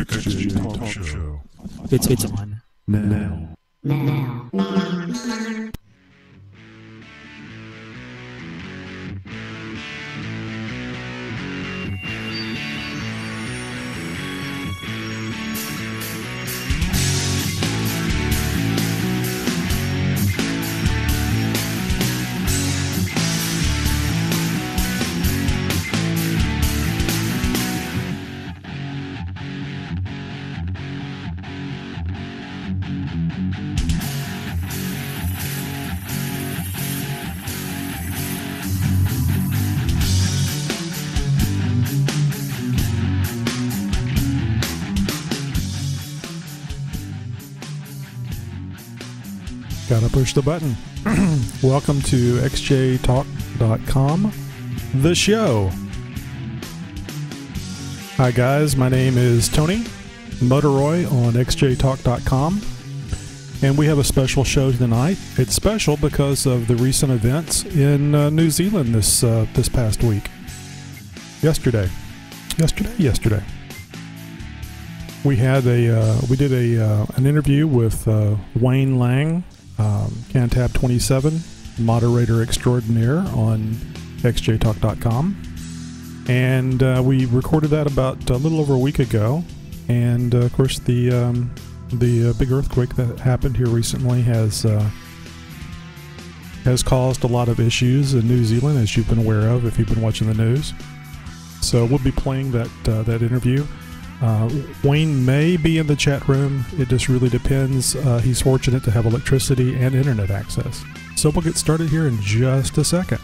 XJ Talk Show. It's on. Now. Gotta push the button. Welcome to xjtalk.com, the show. Hi guys, my name is Tony Motoroy on xjtalk.com, and we have a special show tonight. It's special because of the recent events in New Zealand this past week. Yesterday. We had we did an interview with Wayne Lang, Candid 27, moderator extraordinaire on xjtalk.com, and we recorded that about a little over a week ago. And of course, the big earthquake that happened here recently has caused a lot of issues in New Zealand, as you've been aware of if you've been watching the news. So we'll be playing that interview. Wayne may be in the chat room. It just really depends. He's fortunate to have electricity and internet access. So we'll get started here in just a second.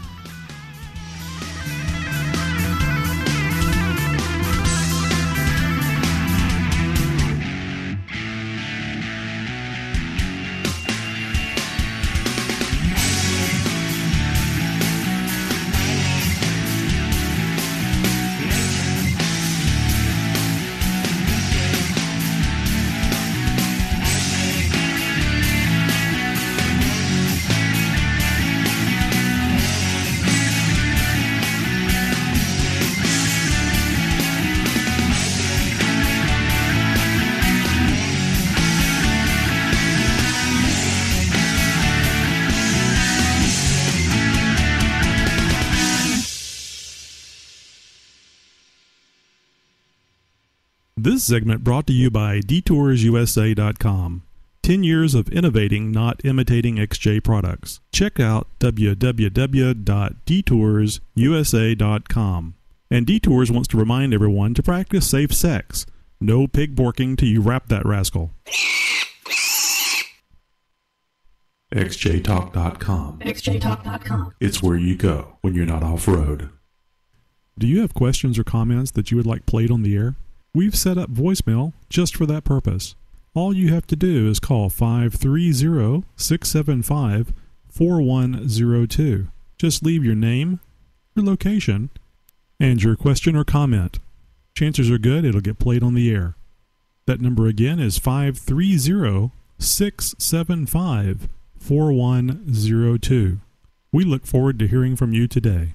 This segment brought to you by DetourSUSA.com. 10 years of innovating, not imitating XJ products. Check out www.detoursusa.com. And Detours wants to remind everyone to practice safe sex. No pig borking till you wrap that rascal. xjtalk.com. xjtalk.com. It's where you go when you're not off-road. Do you have questions or comments that you would like played on the air? We've set up voicemail just for that purpose. All you have to do is call 530-675-4102. Just leave your name, your location, and your question or comment. Chances are good it'll get played on the air. That number again is 530-675-4102. We look forward to hearing from you today.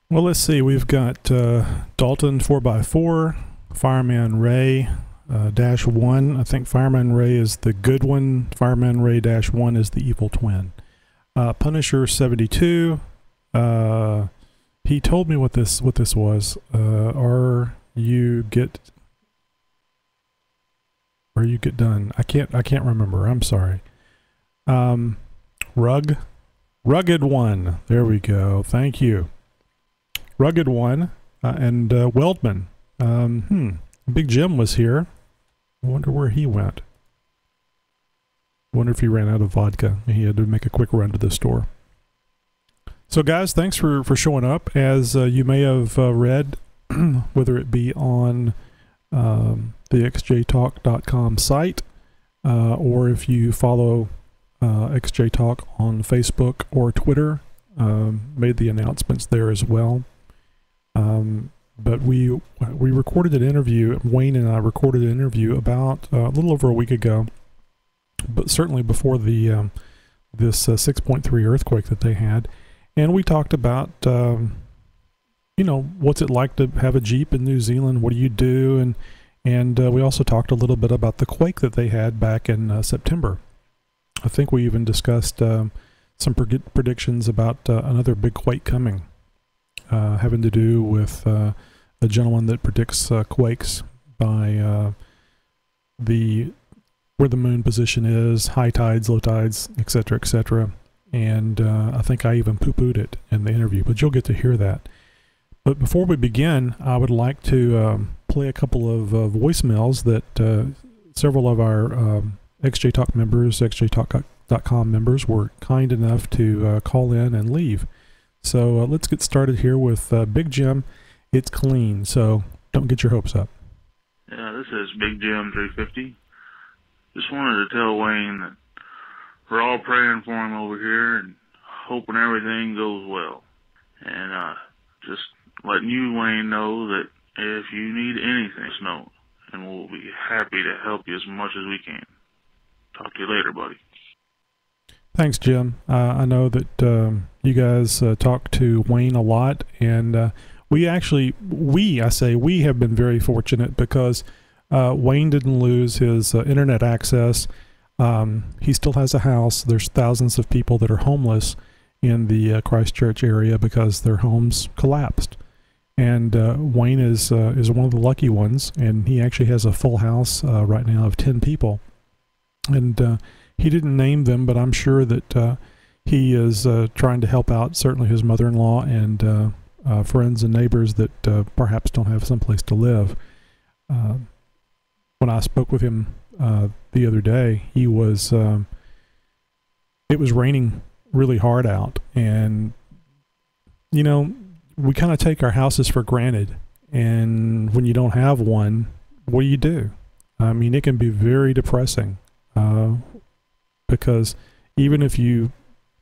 Well, let's see. We've got Dalton 4x4, Fireman Ray -1. I think Fireman Ray is the good one. Fireman Ray -1 is the evil twin. Punisher 72. He told me what this was. Are you get done? I can't remember. I'm sorry. Rugged One. There we go. Thank you. Rugged One and Weldman. Big Jim was here. I wonder where he went. Wonder if he ran out of vodka. He had to make a quick run to the store. So guys, thanks for showing up. As you may have read, whether it be on the xjtalk.com site, or if you follow XJTalk on Facebook or Twitter, made the announcements there as well. But we recorded an interview. Wayne and I recorded an interview about a little over a week ago, but certainly before the this 6.3 earthquake that they had, and we talked about what's it like to have a Jeep in New Zealand? What do you do? And we also talked a little bit about the quake that they had back in September. I think we even discussed some predictions about another big quake coming, having to do with a gentleman that predicts quakes by where the moon position is, high tides, low tides, etc., etc. And I think I even poo-pooed it in the interview, but you'll get to hear that. But before we begin, I would like to play a couple of voicemails that several of our XJTalk members, xjtalk.com members, were kind enough to call in and leave. So let's get started here with Big Jim. It's clean, so don't get your hopes up. Yeah, this is Big Jim 350. Just wanted to tell Wayne that we're all praying for him over here and hoping everything goes well. And just letting you, Wayne, know that if you need anything, just know, and we'll be happy to help you as much as we can. Talk to you later, buddy. Thanks, Jim. I know that you guys talk to Wayne a lot, and we have been very fortunate because Wayne didn't lose his internet access. He still has a house. There's thousands of people that are homeless in the Christchurch area because their homes collapsed. And Wayne is one of the lucky ones, and he actually has a full house right now of 10 people. And he didn't name them, but I'm sure that he is trying to help out certainly his mother-in-law and friends and neighbors that perhaps don't have someplace to live. When I spoke with him the other day, it was raining really hard out, and we kind of take our houses for granted, and when you don't have one, what do? I mean, it can be very depressing because even if you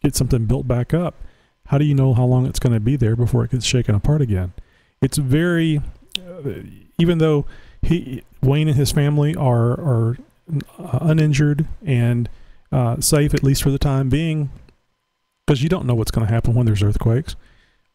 get something built back up, how do you know how long it's going to be there before it gets shaken apart again? It's very, even though Wayne and his family are uninjured and safe, at least for the time being, because you don't know what's going to happen when there's earthquakes.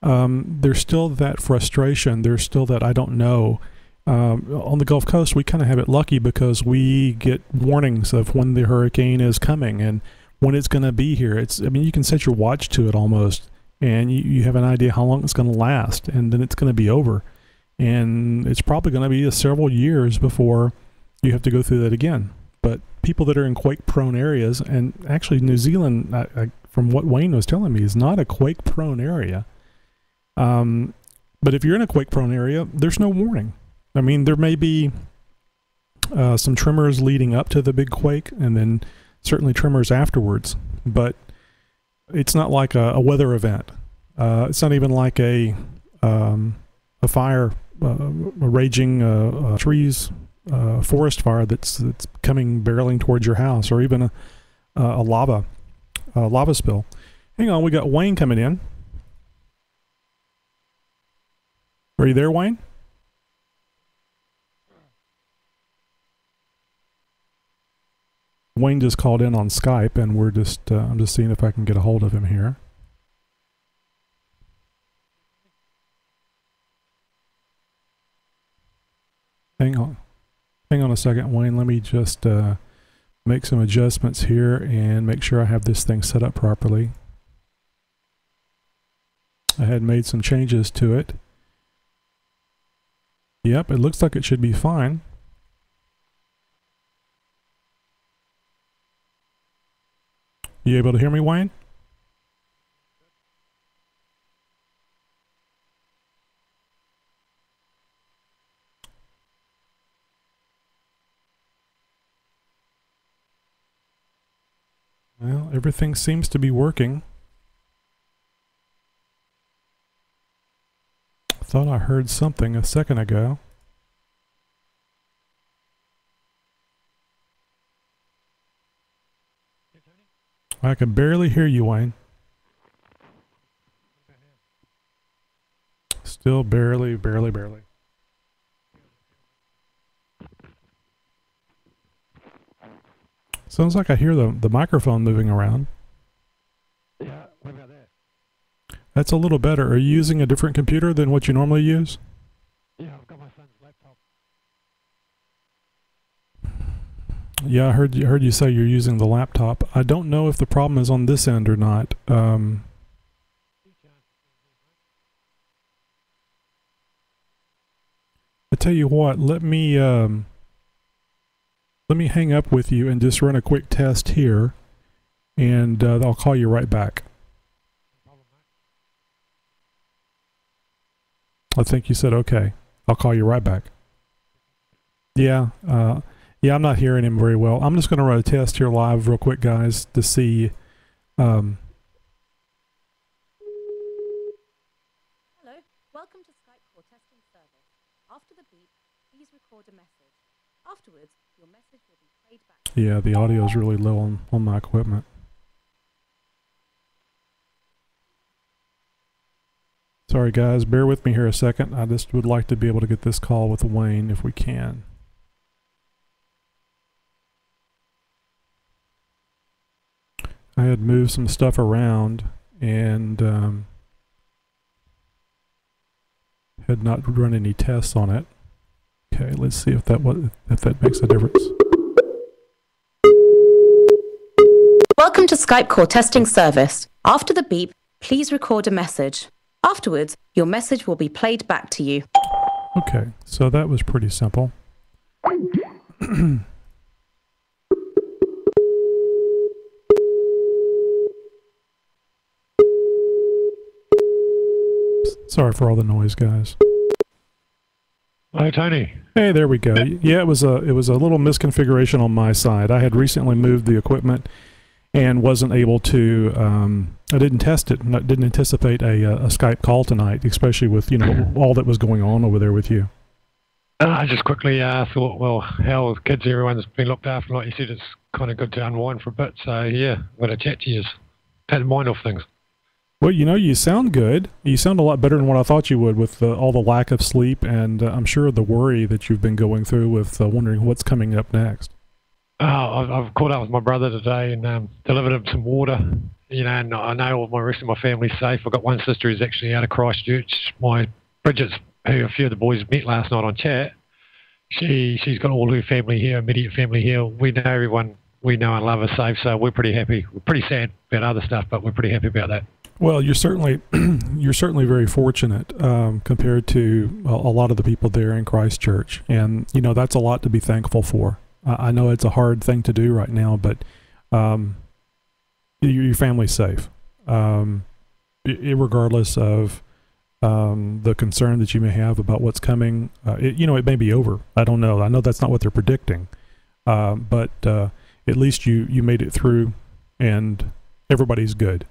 There's still that frustration. There's still that I don't know. On the Gulf Coast, we kind of have it lucky because we get warnings of when the hurricane is coming and when it's going to be here. You can set your watch to it almost, and you have an idea how long it's going to last, and then it's going to be over. And it's probably going to be several years before you have to go through that again. But people that are in quake-prone areas, and actually New Zealand, from what Wayne was telling me, is not a quake-prone area. But if you're in a quake-prone area, there's no warning. I mean, there may be some tremors leading up to the big quake, and then certainly tremors afterwards. But it's not like a weather event. It's not even like a fire, a raging trees, forest fire that's coming barreling towards your house, or even a lava spill. Hang on, we got Wayne coming in. Are you there, Wayne? Wayne just called in on Skype, and we're I'm just seeing if I can get a hold of him here. Hang on a second, Wayne. Let me just make some adjustments here and make sure I have this thing set up properly. I had made some changes to it. Yep, it looks like it should be fine. You able to hear me, Wayne? Well, everything seems to be working. I thought I heard something a second ago. I can barely hear you, Wayne. Still barely. Sounds like I hear the microphone moving around. Yeah, what about that? That's a little better. Are you using a different computer than what you normally use? Yeah, I've got my son's laptop. Yeah, I heard you say you're using the laptop. I don't know if the problem is on this end or not. I tell you what, let me hang up with you and just run a quick test here, and I'll call you right back. I think you said okay. I'll call you right back. Yeah, yeah, I'm not hearing him very well. I'm just going to run a test here live real quick, guys, to see. Hello, welcome to Skype call testing service. After the beep, please record a message. Afterwards, your message will be played back. Yeah, the audio is really low on my equipment. Sorry, guys, bear with me here a second. I just would like to be able to get this call with Wayne if we can. I had moved some stuff around and had not run any tests on it. Okay, let's see if that makes a difference. Welcome to Skype call testing service. After the beep, please record a message. Afterwards, your message will be played back to you. Okay, so that was pretty simple. Sorry for all the noise, guys. Hi, Tony. Hey, there we go. Yeah, it was a little misconfiguration on my side. I had recently moved the equipment and wasn't able to. I didn't test it. Didn't anticipate a Skype call tonight, especially with all that was going on over there with you. I just quickly thought, well, how the kids, everyone's been looked after. Like you said, it's kind of good to unwind for a bit. So yeah, I'm going to chat to you. Take the mind off things. Well, you sound good. You sound a lot better than what I thought you would with all the lack of sleep, and I'm sure the worry that you've been going through with wondering what's coming up next. I've caught up with my brother today and delivered him some water. And I know all the rest of my family's safe. I've got one sister who's actually out of Christchurch. My Bridget's, who a few of the boys met last night on chat, she's got all her family here, immediate family here. We know everyone we know and love is safe, so we're pretty happy. We're pretty sad about other stuff, but we're pretty happy about that. Well, you're certainly very fortunate compared to a lot of the people there in Christchurch, and that's a lot to be thankful for. I know it's a hard thing to do right now, but your family's safe, regardless of the concern that you may have about what's coming. It may be over. I don't know. I know that's not what they're predicting, but at least you made it through, and everybody's good.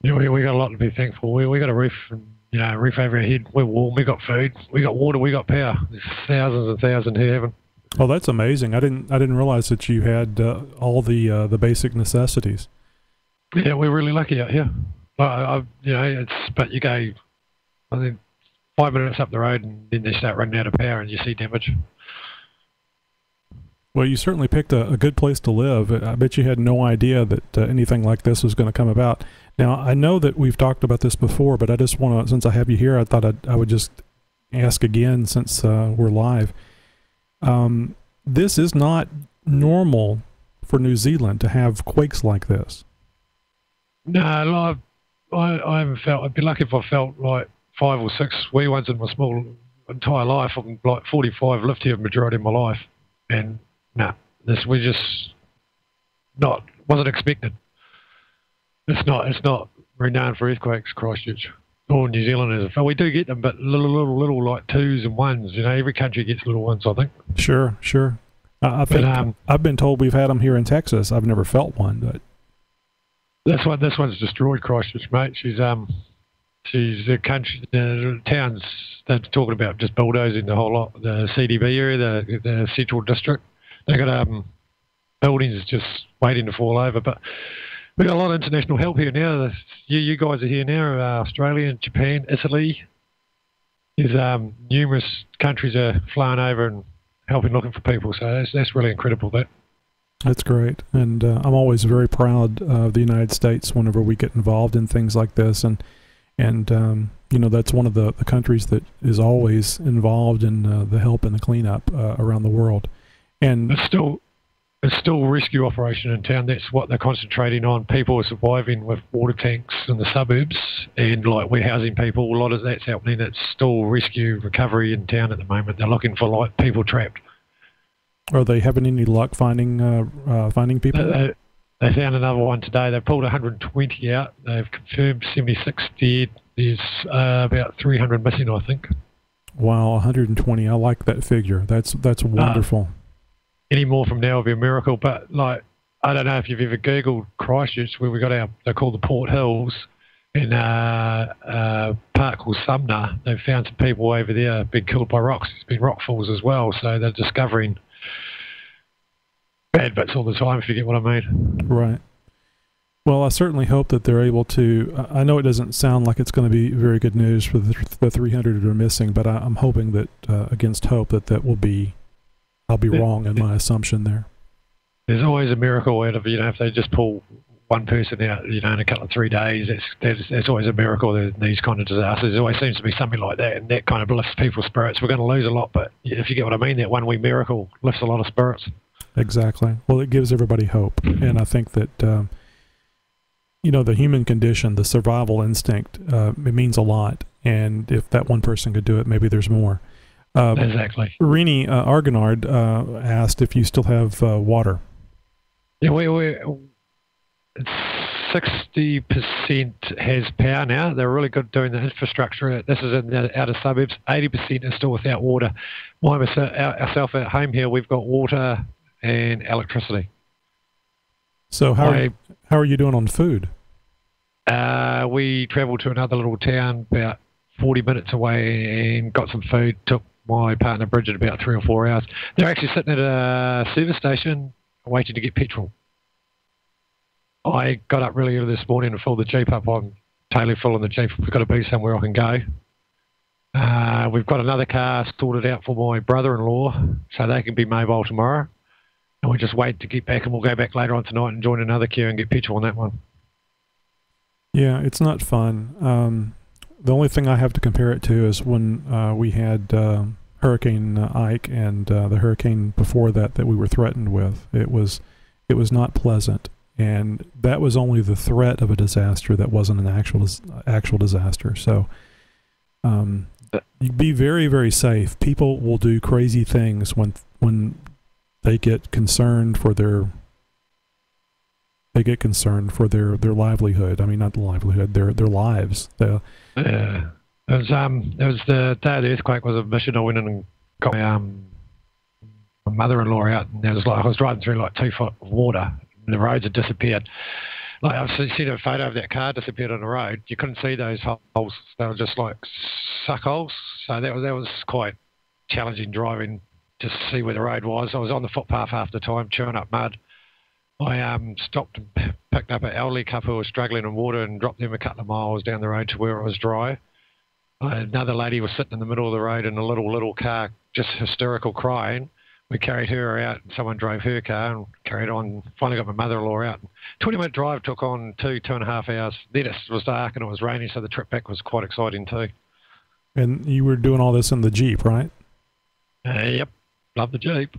Yeah, we got a lot to be thankful. We got a roof, roof over our head. We're warm. We got food. We got water. We got power. There's thousands and thousands who haven't. Oh, that's amazing. I didn't realize that you had all the basic necessities. Yeah, we're really lucky out here. But you go, I think 5 minutes up the road, and then they start running out of power, and you see damage. Well, you certainly picked a good place to live. I bet you had no idea that anything like this was going to come about. Now, I know that we've talked about this before, but I just want to, since I have you here, I thought I would just ask again since we're live. This is not normal for New Zealand to have quakes like this. No, I haven't felt. I'd be lucky if I felt like 5 or 6 wee ones in my small entire life. I'm like 45, lived here the majority of my life, and we just wasn't expected. It's not renowned for earthquakes, Christchurch or New Zealand is. We do get them, but little like 2s and 1s. Every country gets little ones, I think. Sure. I think I've been told we've had them here in Texas. I've never felt one, but this one's destroyed Christchurch, mate. She's the country, the towns they're talking about just bulldozing the whole lot. The CDB area, the Central District, they got buildings just waiting to fall over, but. We've got a lot of international help here now. You guys are here now, Australia, Japan, Italy. There's numerous countries are flying over and helping, looking for people. So that's really incredible. That. That's great, and I'm always very proud of the United States whenever we get involved in things like this, and that's one of the countries that is always involved in the help and the cleanup around the world. And it's still a rescue operation in town. That's what they're concentrating on. People are surviving with water tanks in the suburbs, and like we're housing people. A lot of that's happening. It's still rescue recovery in town at the moment. They're looking for like people trapped. Are they having any luck finding people? They found another one today. They pulled 120 out. They've confirmed 76 dead. There's about 300 missing, I think. Wow, 120. I like that figure. That's wonderful. Any more from now will be a miracle. But like, I don't know if you've ever Googled Christchurch, where we got they're called the Port Hills, in a park called Sumner. They've found some people over there been killed by rocks. There's been rock falls as well, so they're discovering bad bits all the time, if you get what I mean. Right. Well, I certainly hope that they're able to. I know it doesn't sound like it's going to be very good news for the 300 that are missing, but I'm hoping that against hope that will be. I'll be wrong in my assumption there. There's always a miracle out of, if they just pull one person out, in a couple of 3 days, that's always a miracle in these kind of disasters. There always seems to be something like that, and that kind of lifts people's spirits. We're going to lose a lot, but if you get what I mean, that one wee miracle lifts a lot of spirits. Exactly. Well, it gives everybody hope, and I think that, the human condition, the survival instinct, it means a lot, and if that one person could do it, maybe there's more. Exactly. Rini Argonard asked if you still have water. Yeah, we're 60% has power now. They're really good doing the infrastructure. This is in the outer suburbs. 80% is still without water. Ourselves at home here, we've got water and electricity. So how are you doing on food? We travelled to another little town about 40 minutes away and got some food. Took my partner Bridget about 3 or 4 hours. They're actually sitting at a service station waiting to get petrol. I got up really early this morning and filled the Jeep up. I'm totally full in the Jeep. We've got to be somewhere I can go. We've got another car sorted out for my brother-in-law so they can be mobile tomorrow. And we just wait to get back, and we'll go back later on tonight and join another queue and get petrol on that one. Yeah, it's not fun. The only thing I have to compare it to is when we had Hurricane Ike and the hurricane before that we were threatened with. It was not pleasant, and that was only the threat of a disaster. That wasn't an actual disaster. So you be very, very safe. People will do crazy things when they get concerned for their livelihood. I mean, not the livelihood, their lives. It was the day of the earthquake was a mission. I went in and got my mother-in-law out, and there was I was driving through 2 foot of water, and the roads had disappeared. I've seen a photo of that car disappeared on the road. You couldn't see those holes; they were just like suck holes. So that was quite challenging driving just to see where the road was. I was on the footpath half the time, chewing up mud. I stopped and picked up an elderly couple who was struggling in water and dropped them a couple of miles down the road to where it was dry. Another lady was sitting in the middle of the road in a little car, just hysterical crying. We carried her out, and someone drove her car and carried on. Finally got my mother-in-law out. 20-minute drive took on 2.5 hours. Then it was dark and it was raining, so the trip back was quite exciting too. And you were doing all this in the Jeep, right? Yep. Love the Jeep.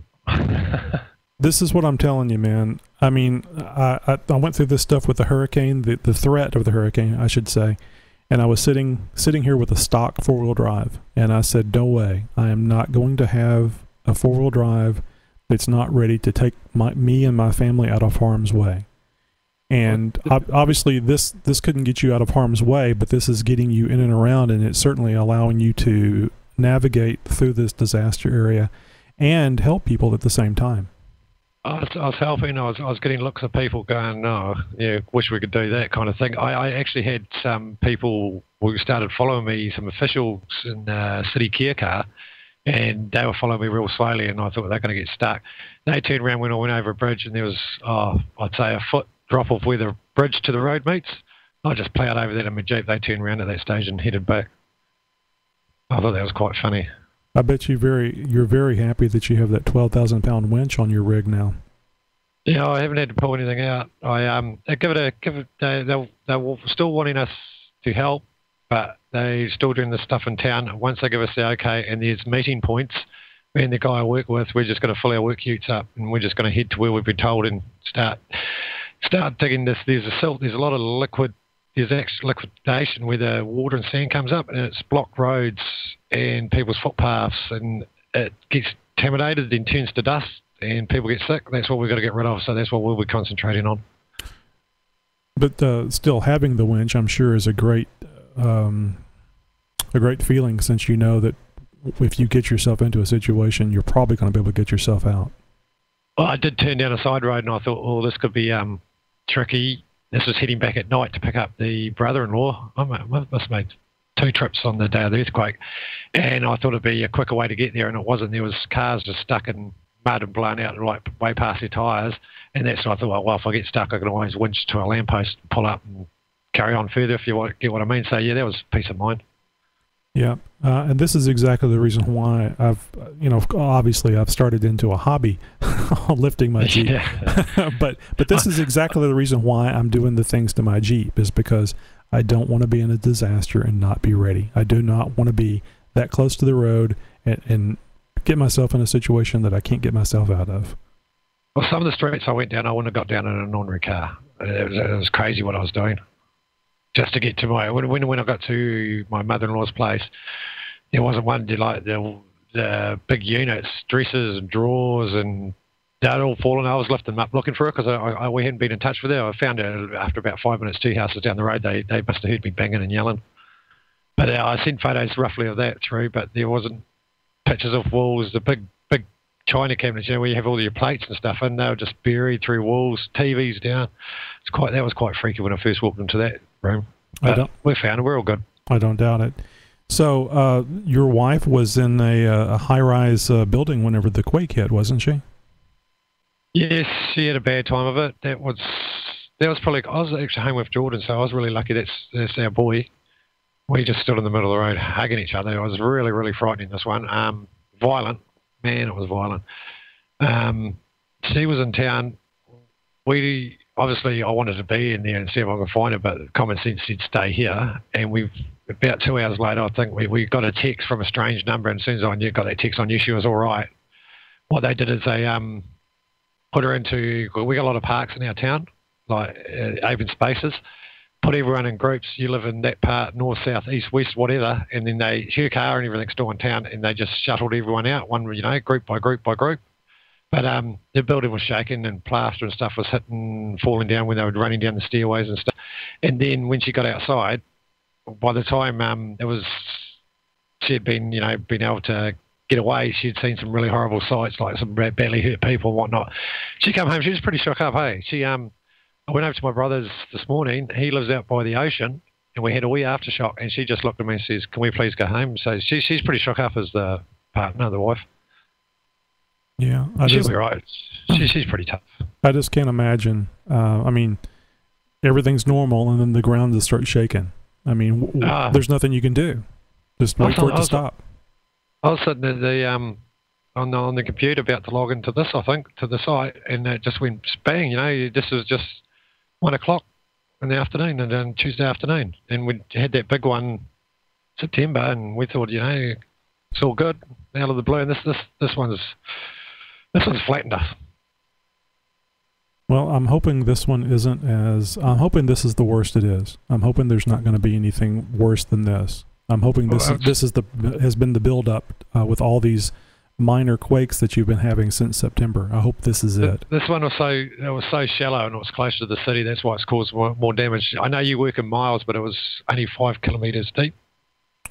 This is what I'm telling you, man. I mean, I went through this stuff with the hurricane, the threat of the hurricane, I should say, and I was sitting here with a stock 4-wheel drive, and I said, no way, I am not going to have a 4-wheel drive that's not ready to take me and my family out of harm's way. And obviously this couldn't get you out of harm's way, but this is getting you in and around, and it's certainly allowing you to navigate through this disaster area and help people at the same time. I was helping. I was getting looks of people going, "No, yeah, wish we could do that," kind of thing. I actually had some people who started following me, some officials in city care car, and they were following me real slowly, and I thought they're going to get stuck. They turned around when I went over a bridge, and there was, I'd say, a foot drop off where the bridge to the road meets. I just plowed over that in my Jeep. They turned around at that stage and headed back. I thought that was quite funny. I bet you're very happy that you have that 12,000-pound winch on your rig now. Yeah, I haven't had to pull anything out. I give it. They're still wanting us to help, but they're still doing the stuff in town. Once they give us the okay, and there's meeting points, me and the guy I work with, we're just going to fill our work utes up, and we're just going to head to where we've been told and start digging this. There's a lot of liquid. There's actual liquidation where the water and sand comes up, and it's blocked roads and people's footpaths, and it gets contaminated, then turns to dust, and people get sick. That's what we've got to get rid of. So that's what we'll be concentrating on. But still, having the winch, I'm sure, is a great feeling, since you know that if you get yourself into a situation, you're probably going to be able to get yourself out. Well, I did turn down a side road, and I thought, oh, this could be tricky. This was heading back at night to pick up the brother-in-law. I must have made 2 trips on the day of the earthquake, and I thought it'd be a quicker way to get there, and it wasn't. There was cars just stuck in mud and blown out right way past their tyres, and that's what I thought, well, if I get stuck, I can always winch to a lamppost, pull up and carry on further, if you get what I mean. So, yeah, that was peace of mind. Yeah, and this is exactly the reason why obviously I've started into a hobby on lifting my Jeep. Yeah. but this is exactly the reason why I'm doing the things to my Jeep, is because I don't want to be in a disaster and not be ready. I do not want to be that close to the road and get myself in a situation that I can't get myself out of. Well, some of the streets I went down, I wouldn't have got down in an ordinary car. It was crazy what I was doing. Just to get to when I got to my mother-in-law's place, there wasn't one, like the big units, dressers and drawers, and they'd all fallen. I was lifting them up looking for it, because we hadn't been in touch with her. I found her after about 5 minutes, 2 houses down the road. They must have heard me banging and yelling. But I sent photos roughly of that through, but there wasn't pictures of walls, the big china cabinets, where you have all your plates and stuff, and they were just buried through walls, TVs down. That was quite freaky when I first walked into that room. We found it. We're all good. I don't doubt it. So your wife was in a high-rise building whenever the quake hit, wasn't she? Yes, she had a bad time of it. That was probably. I was actually home with Jordan, so I was really lucky. That's our boy. We just stood in the middle of the road hugging each other. It was really, really frightening, this one. Violent. Man, it was violent. She was in town. Obviously, I wanted to be in there and see if I could find her, but common sense said stay here. And about 2 hours later, I think we got a text from a strange number, and as soon as I got that text, I knew she was all right. What they did is they put her into, we got a lot of parks in our town, like open spaces, put everyone in groups. You live in that part, north, south, east, west, whatever, and then her car and everything's still in town, and they just shuttled everyone out, group by group by group. But the building was shaking, and plaster and stuff was hitting, falling down when they were running down the stairways and stuff. And then when she got outside, by the time she had been able to get away, she'd seen some really horrible sights, like some badly hurt people and whatnot. She came home, she was pretty shook up, hey. I went over to my brother's this morning. He lives out by the ocean, and we had a wee aftershock, and she just looked at me and says, can we please go home? So she's pretty shook up as the partner, the wife. Yeah. She'll be right. She's pretty tough. I just can't imagine. Everything's normal, and then the ground just starts shaking. There's nothing you can do. Just wait for it to stop. I was sitting at on the computer about to log into this, I think, to the site, and it just went bang. This was just 1 o'clock in the afternoon, and then Tuesday afternoon, and we had that big one September, and we thought, it's all good out of the blue, and this one's flattened us. Well, I'm hoping this one isn't I'm hoping this is the worst it is. I'm hoping there's not going to be anything worse than this. I'm hoping this has been the build-up with all these minor quakes that you've been having since September. I hope this is it. This one was so shallow, and it was closer to the city. That's why it's caused more damage. I know you work in miles, but it was only 5 kilometres deep.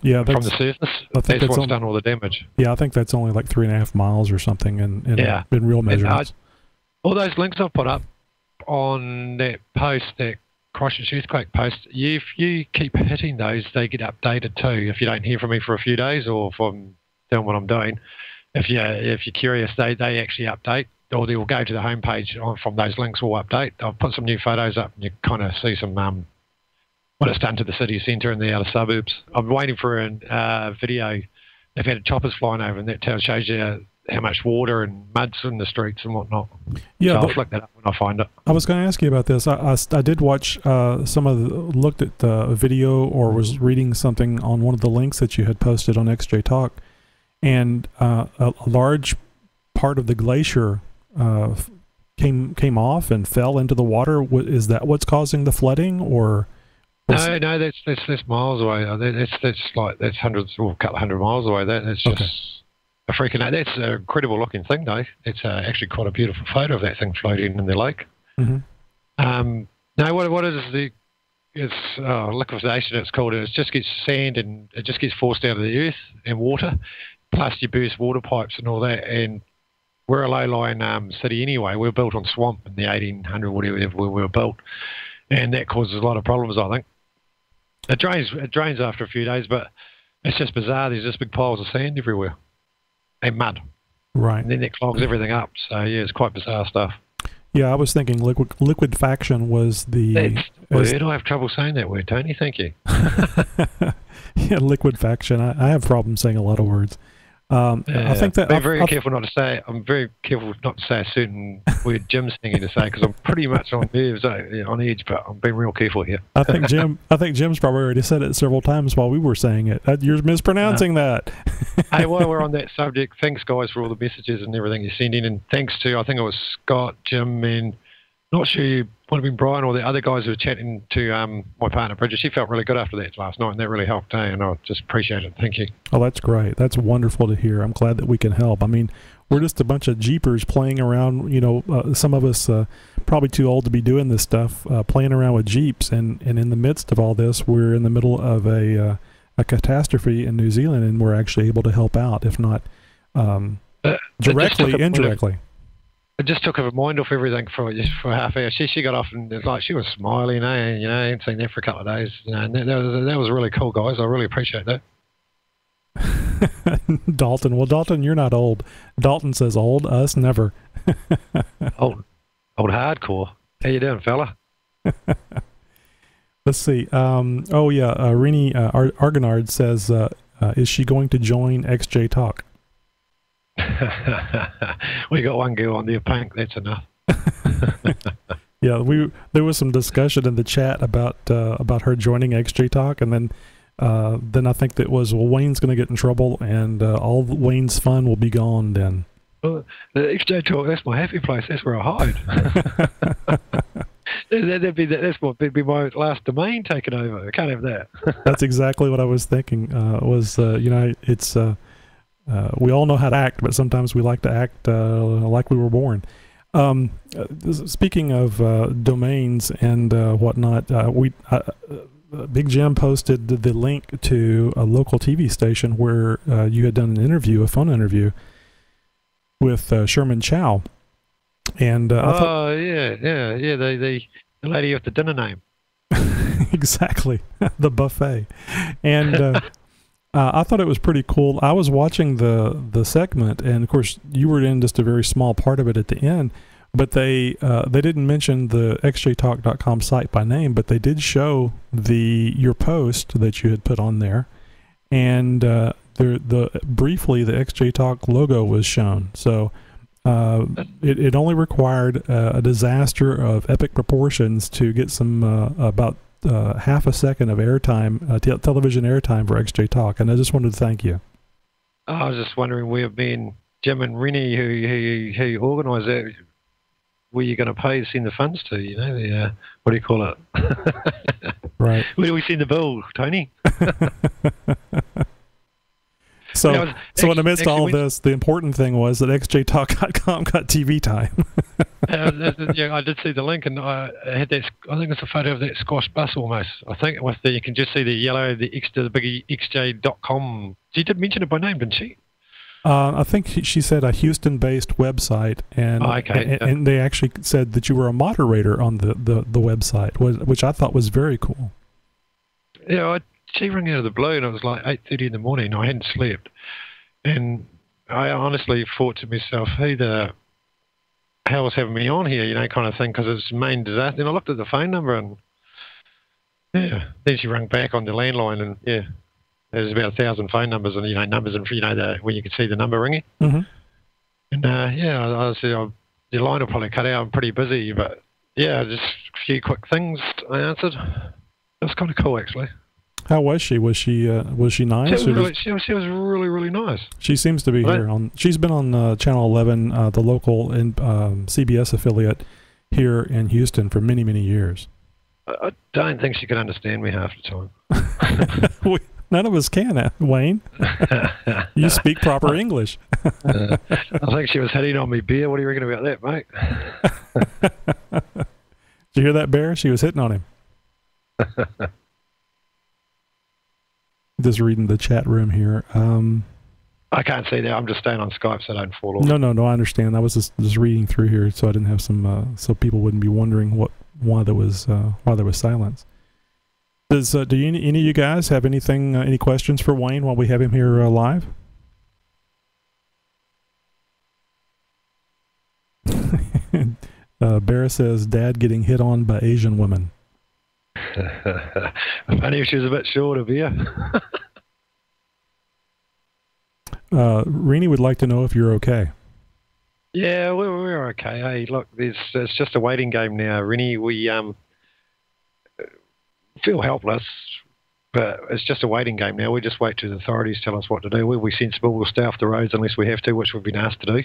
Yeah, from the surface. That's what's done all the damage. Yeah, I think that's only like 3.5 miles or something in real measurements. All those links I've put up on that post, that Christchurch earthquake post, if you keep hitting those, they get updated too. If you don't hear from me for a few days, or if I'm doing what I'm doing, if you're curious, they actually update, or they'll go to the homepage from those links will update. I'll put some new photos up, and you kind of see some what it's done to the city centre and the outer suburbs. I'm waiting for a video. They've had choppers flying over, and that shows you how much water and mud's in the streets and whatnot. Yeah, so I'll flick that up when I find it. I was going to ask you about this. I did watch looked at the video or was reading something on one of the links that you had posted on XJ Talk, and a large part of the glacier came off and fell into the water. Is that what's causing the flooding, or? No, that's miles away. That's hundreds or a couple of hundred miles away. That's just a freaking. That's an incredible looking thing, though. It's actually quite a beautiful photo of that thing floating in the lake. Mm-hmm. No, what is the? It's liquefaction. It's called. It just gets sand and it just gets forced out of the earth and water. Plus, you burst water pipes and all that. And we're a low-lying city anyway. We're built on swamp in the 1800 whatever we were built, and that causes a lot of problems, I think. It drains after a few days, but it's just bizarre. There's just big piles of sand everywhere and mud. Right. And then that clogs everything up. So, yeah, it's quite bizarre stuff. Yeah, I was thinking liquefaction was the... Word. I have trouble saying that word, Tony. Thank you. Yeah, liquefaction. I have problems saying a lot of words. I think that... I'm very careful not to say... I'm very careful not to say a certain word Jim's thinking to say, because I'm pretty much on nerves, on edge, but I'm being real careful here. I think Jim's probably already said it several times while we were saying it. You're mispronouncing that. Hey, while we're on that subject, thanks, guys, for all the messages and everything you send in, and thanks to, I think it was Scott, Jim, and not sure you might have been Brian or the other guys who were chatting to my partner, Bridget. She felt really good after that last night, and that really helped, and I just appreciate it. Thank you. Oh, that's great. That's wonderful to hear. I'm glad that we can help. I mean, we're just a bunch of jeepers playing around, some of us probably too old to be doing this stuff, playing around with Jeeps, and in the midst of all this, we're in the middle of a catastrophe in New Zealand, and we're actually able to help out, if not directly, indirectly. It just took her mind off everything for half hour. She got off and it's like she was smiling, I hadn't seen that for a couple of days. And that was really cool, guys. I really appreciate that. Dalton, well, Dalton, you're not old. Dalton says old, us never. old hardcore. How you doing, fella? Let's see. Rini Argonard says, is she going to join XJ Talk? We got one girl on there, Pink. That's enough. Yeah, there was some discussion in the chat about her joining XJ Talk, and then I think that was, well, Wayne's going to get in trouble, and all Wayne's fun will be gone then. The XJ Talk, that's my happy place. That's where I hide. That'd be my last domain taken over. I can't have that. That's exactly what I was thinking. It's. We all know how to act, but sometimes we like to act like we were born. Speaking of domains and whatnot, Big Jim posted the link to a local TV station where you had done a phone interview with Sherman Chow. And the lady with the dinner name. Exactly, the buffet. And I thought it was pretty cool. I was watching the segment, and of course you were in just a very small part of it at the end, but they didn't mention the xjtalk.com site by name, but they did show your post that you had put on there, and briefly the XJ Talk logo was shown. So it only required a disaster of epic proportions to get some about half a second of airtime, television airtime for XJ Talk, and I just wanted to thank you. I was just wondering where Jim and Rennie, who organised that, where you're going to pay to send the funds to, what do you call it? Right. Where do we send the bill, Tony? So in the midst of all of this, the important thing was that xjtalk.com got TV time. Yeah, I did see the link, and I had that. I think it's a photo of that squash bus almost. I think you can just see the yellow, the big xj.com. She did mention it by name, didn't she? I think she said a Houston-based website, and and they actually said that you were a moderator on the website, which I thought was very cool. Yeah, she rang out of the blue, and it was like 8:30 in the morning. I hadn't slept, and I honestly thought to myself, "Who the hell's having me on here?" Kind of thing, because it's main disaster. And I looked at the phone number, and then she rang back on the landline, and there's about 1,000 phone numbers, and numbers, and where you could see the number ringing. Mm-hmm. And yeah, I see your line will probably cut out. I'm pretty busy, but yeah, just a few quick things I answered. It was kind of cool, actually. How was she? Was she nice? She was really, really nice. She seems to be here on. She's been on Channel 11, the local CBS affiliate here in Houston for many, many years. I don't think she could understand me half the time. None of us can, Wayne. You speak proper English. I think she was hitting on me, Bear. What do you reckon about that, mate? Did you hear that, Bear? She was hitting on him. Just reading the chat room here. I can't see that. I'm just staying on Skype so I don't fall off. No, I understand. I was just reading through here so I didn't have some, so people wouldn't be wondering why there was silence. Do any of you guys have anything, any questions for Wayne while we have him here live? Bear says, "Dad getting hit on by Asian women." Funny if she was a bit short of you. Renee would like to know if you're okay. Yeah, we're okay. Hey, look, it's just a waiting game now, Rennie. We feel helpless, but it's just a waiting game now. We just wait till the authorities tell us what to do. We'll be sensible. We'll stay off the roads unless we have to, which we've been asked to do.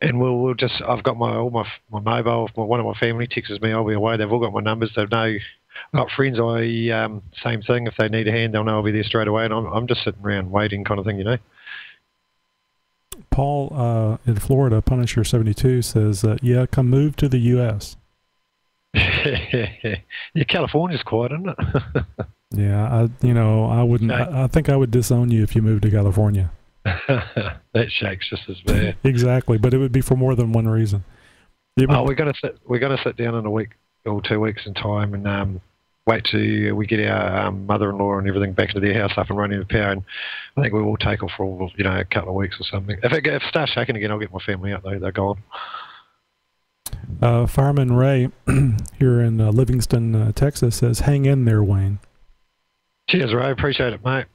And we'll just. I've got my mobile. One of my family texts me. I'll be away. They've all got my numbers. They know. I've got friends. Same thing. If they need a hand, they'll know I'll be there straight away. And I'm just sitting around waiting, kind of thing, you know. Paul in Florida, Punisher 72 says, "Yeah, come move to the U.S." Yeah, California's quiet, isn't it? Yeah, I wouldn't. I think I would disown you if you moved to California. That shake's just as bad. Exactly, but it would be for more than one reason. We're gonna sit down in a week or 2 weeks in time and wait till we get our mother-in-law and everything back into their house up and running with power. And I think we will take off for a couple of weeks or something. If it starts shaking again, I'll get my family out though. They're gone. Fireman Ray here in Livingston, Texas says, "Hang in there, Wayne." Cheers, Ray. Appreciate it, mate.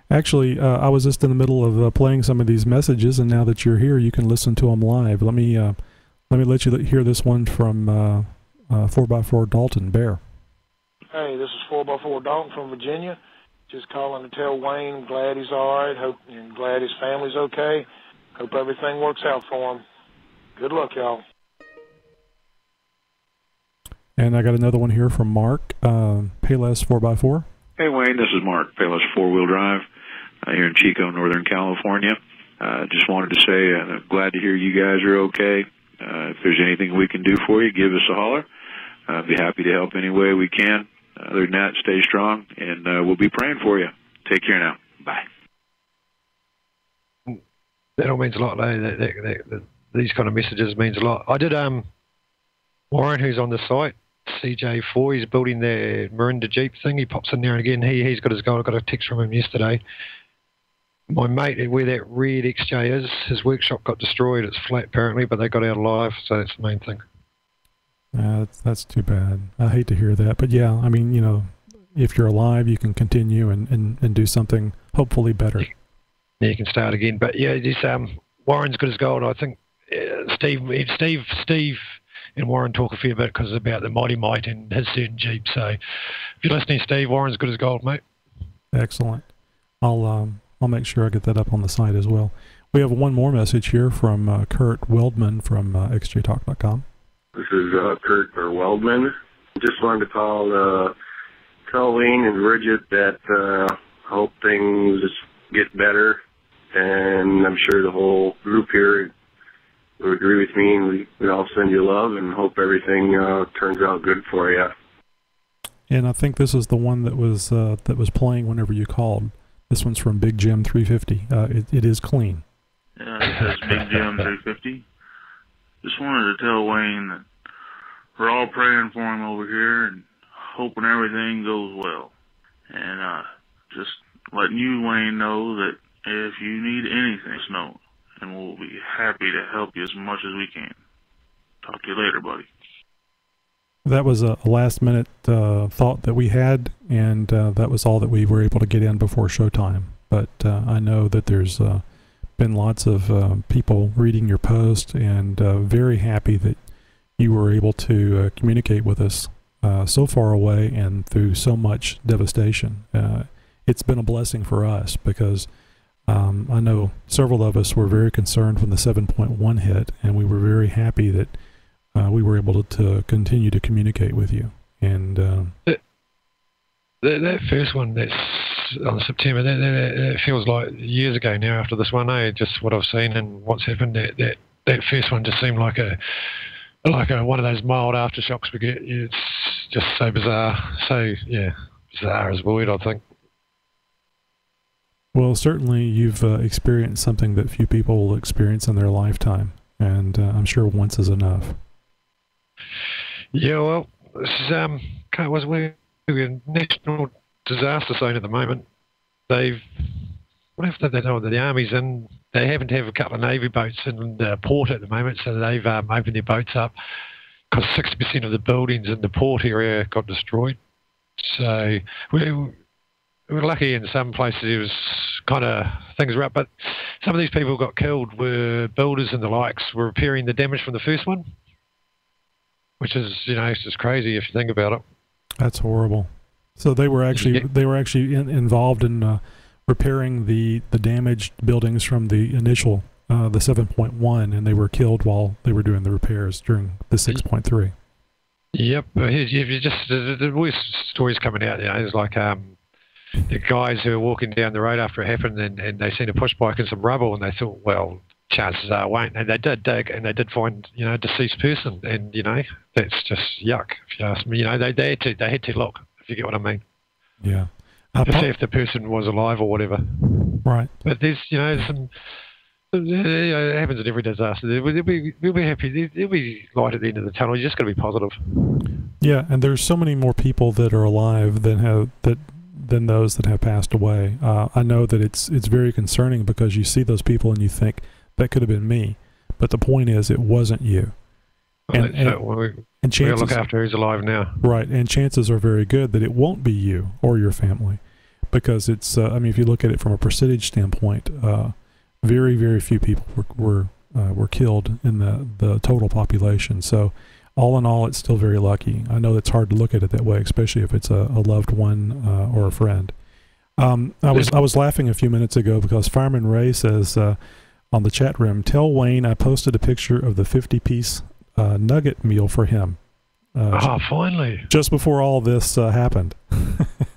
Actually, I was just in the middle of playing some of these messages, and now that you're here, you can listen to them live. Let me let you hear this one from 4x4 Dalton Bear. Hey, this is 4x4 Dalton from Virginia. Just calling to tell Wayne glad he's all right. And glad his family's okay. Hope everything works out for him. Good luck, y'all. And I got another one here from Mark, Payless 4x4. Hey, Wayne, this is Mark, Payless 4-wheel drive here in Chico, Northern California. Just wanted to say I'm glad to hear you guys are okay. If there's anything we can do for you, give us a holler. I'd be happy to help any way we can. Other than that, stay strong, and we'll be praying for you. Take care now. Bye. That all means a lot. These kind of messages means a lot. I did Warren, who's on the site, CJ4, he's building their Mirinda Jeep thing. He pops in there and again. He's got his goal. I got a text from him yesterday. My mate, where that red XJ is, his workshop got destroyed. It's flat apparently, but they got out alive, so that's the main thing. That's too bad. I hate to hear that, but yeah, I mean, if you're alive, you can continue and do something hopefully better. Yeah, you can start again. But yeah, this Warren's got his gold. I think Steve and Warren talk a fair bit because about the Mighty Might and his certain Jeep. So if you're listening, Steve, Warren's got his gold, mate. Excellent. I'll make sure I get that up on the site as well. We have one more message here from Kurt Weldman from xjtalk.com. This is Kurt Weldman. Just wanted to call Colleen and Bridget that hope things get better, and I'm sure the whole group here would agree with me, and we all send you love and hope everything turns out good for you. And I think this is the one that was playing whenever you called. This one's from Big Jim 350. It is clean. Yeah, this is Big Jim 350. Just wanted to tell Wayne that we're all praying for him over here and hoping everything goes well. And just letting you, Wayne, know that if you need anything, just know, and we'll be happy to help you as much as we can. Talk to you later, buddy. That was a last-minute thought that we had, and that was all that we were able to get in before showtime. but I know that there's been lots of people reading your post, and very happy that you were able to communicate with us so far away and through so much devastation. It's been a blessing for us because I know several of us were very concerned when the 7.1 hit, and we were very happy that we were able to continue to communicate with you. And that first one, that's on September, that feels like years ago now after this one, just what I've seen and what's happened. That first one just seemed like one of those mild aftershocks we get. It's just so bizarre. So, yeah, bizarre as word, I think. Well, certainly you've experienced something that few people will experience in their lifetime, and I'm sure once is enough. Yeah, well, this is, we're a national disaster zone at the moment. The Army's in, they happen to have a couple of Navy boats in the port at the moment, so they've opened their boats up because 60% of the buildings in the port area got destroyed. So we're lucky in some places it was kind of, things were up, but some of these people who got killed were builders and the likes, were repairing the damage from the first one, which is, it's just crazy if you think about it. That's horrible. So they were actually involved in repairing the damaged buildings from the initial the 7.1, and they were killed while they were doing the repairs during the 6.3. Yep. There's always stories coming out. It's like the guys who were walking down the road after it happened, and they seen a push bike and some rubble, and they thought, well, chances are it won't. And they did dig, and they did find, a deceased person, and that's just yuck. If you ask me, they had to look. If you get what I mean. Yeah. To see if the person was alive or whatever. Right. But there's, some. It happens in every disaster. We'll be happy. There'll be light at the end of the tunnel. You just got to be positive. Yeah, and there's so many more people that are alive than those that have passed away. I know that it's very concerning because you see those people and you think that could have been me, but the point is it wasn't you. And chances, look after who's alive now. Right, and chances are very good that it won't be you or your family, because it's. If you look at it from a percentage standpoint, very, very few people were killed in the total population. So, all in all, it's still very lucky. I know it's hard to look at it that way, especially if it's a loved one or a friend. I was laughing a few minutes ago because Fireman Ray says on the chat room, "Tell Wayne I posted a picture of the 50-piece nugget meal for him." Finally! Just before all this happened.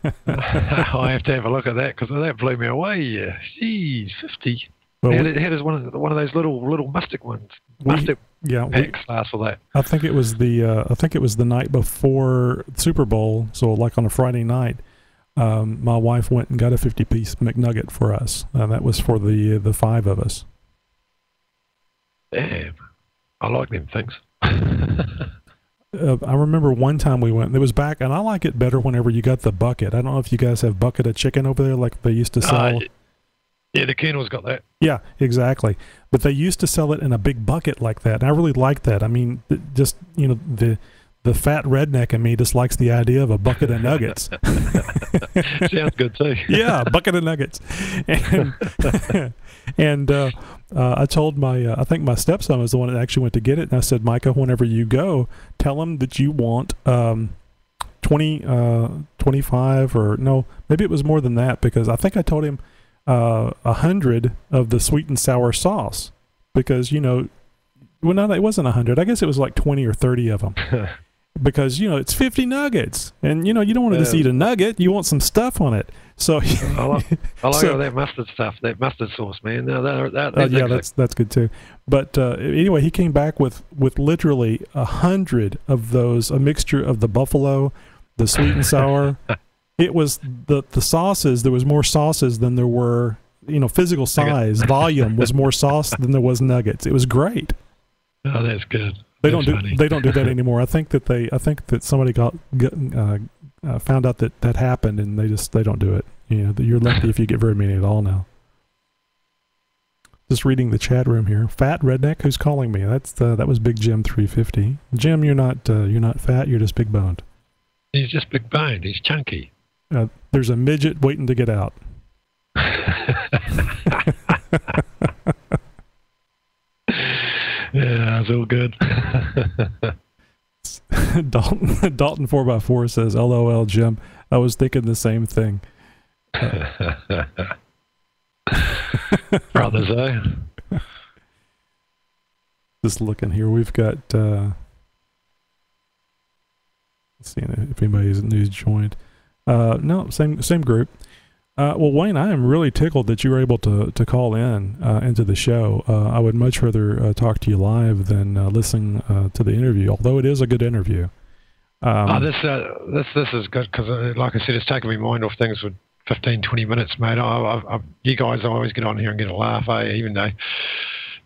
I have to have a look at that because that blew me away. Jeez, 50. Well, it had one of those little mustic ones. Packs last for that. I think it was the night before Super Bowl. So like on a Friday night, my wife went and got a 50-piece McNugget for us. That was for the 5 of us. Damn, I like them things. I remember one time we went, it was back, and I like it better whenever you got the bucket. I don't know if you guys have bucket of chicken over there like they used to sell. Yeah, the Colonel's got that. Yeah, exactly. But they used to sell it in a big bucket like that, and I really like that. I mean, just, the fat redneck in me just likes the idea of a bucket of nuggets. Sounds good too. Yeah, a bucket of nuggets. And I told I think my stepson was the one that actually went to get it, and I said, Micah, whenever you go, tell him that you want 25 or no, maybe it was more than that, because I think I told him 100 of the sweet and sour sauce, because well, no, it wasn't 100. I guess it was like 20 or 30 of them. Because it's 50 nuggets, and you don't want to just eat a nugget. You want some stuff on it. So I like all that mustard stuff, that mustard sauce, man. No, that's good too. But anyway, he came back with literally 100 of those, a mixture of the buffalo, the sweet and sour. It was the sauces. There was more sauces than there were, physical size, volume was more sauce than there was nuggets. It was great. Oh, that's good. They don't do that anymore. I think that somebody found out that happened, and they don't do it. You're lucky if you get very many at all now. Just reading the chat room here. Fat redneck, who's calling me? That was Big Jim 350. Jim, you're not fat. You're just big boned. He's just big boned. He's chunky. There's a midget waiting to get out. Yeah, it's all good. Dalton 4x4 says, "LOL, Jim. I was thinking the same thing." Brothers, eh? Just looking here, we've got. Let's see if anybody's news joined. No, same group. Well, Wayne, I am really tickled that you were able to call in into the show. I would much rather talk to you live than listen to the interview, although it is a good interview. This is good because, like I said, it's taken my mind off things for 15, 20 minutes, mate. You guys always get on here and get a laugh, eh? Even though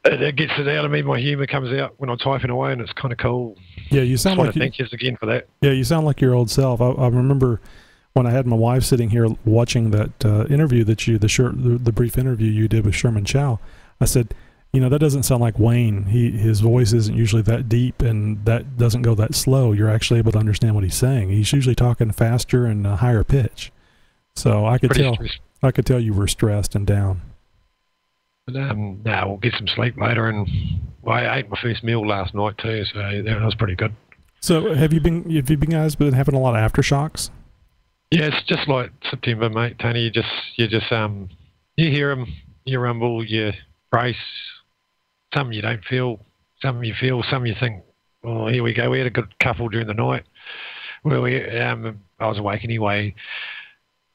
it gets it out of me, my humour comes out when I'm typing away, and it's kind of cool. Yeah, you sound like thank you again for that. Yeah, you sound like your old self. I remember when I had my wife sitting here watching that interview that the brief interview you did with Sherman Chow. I said, that doesn't sound like Wayne. His voice isn't usually that deep, and that doesn't go that slow. You're actually able to understand what he's saying. He's usually talking faster and higher pitch. So I could tell you were stressed and down. But we'll get some sleep later, and I ate my first meal last night too, so that was pretty good. So have you guys been having a lot of aftershocks? Yeah, it's just like September, mate, Tony. You hear them, you rumble, you brace. Some you don't feel, some you feel, some you think, oh, here we go. We had a good couple during the night where I was awake anyway.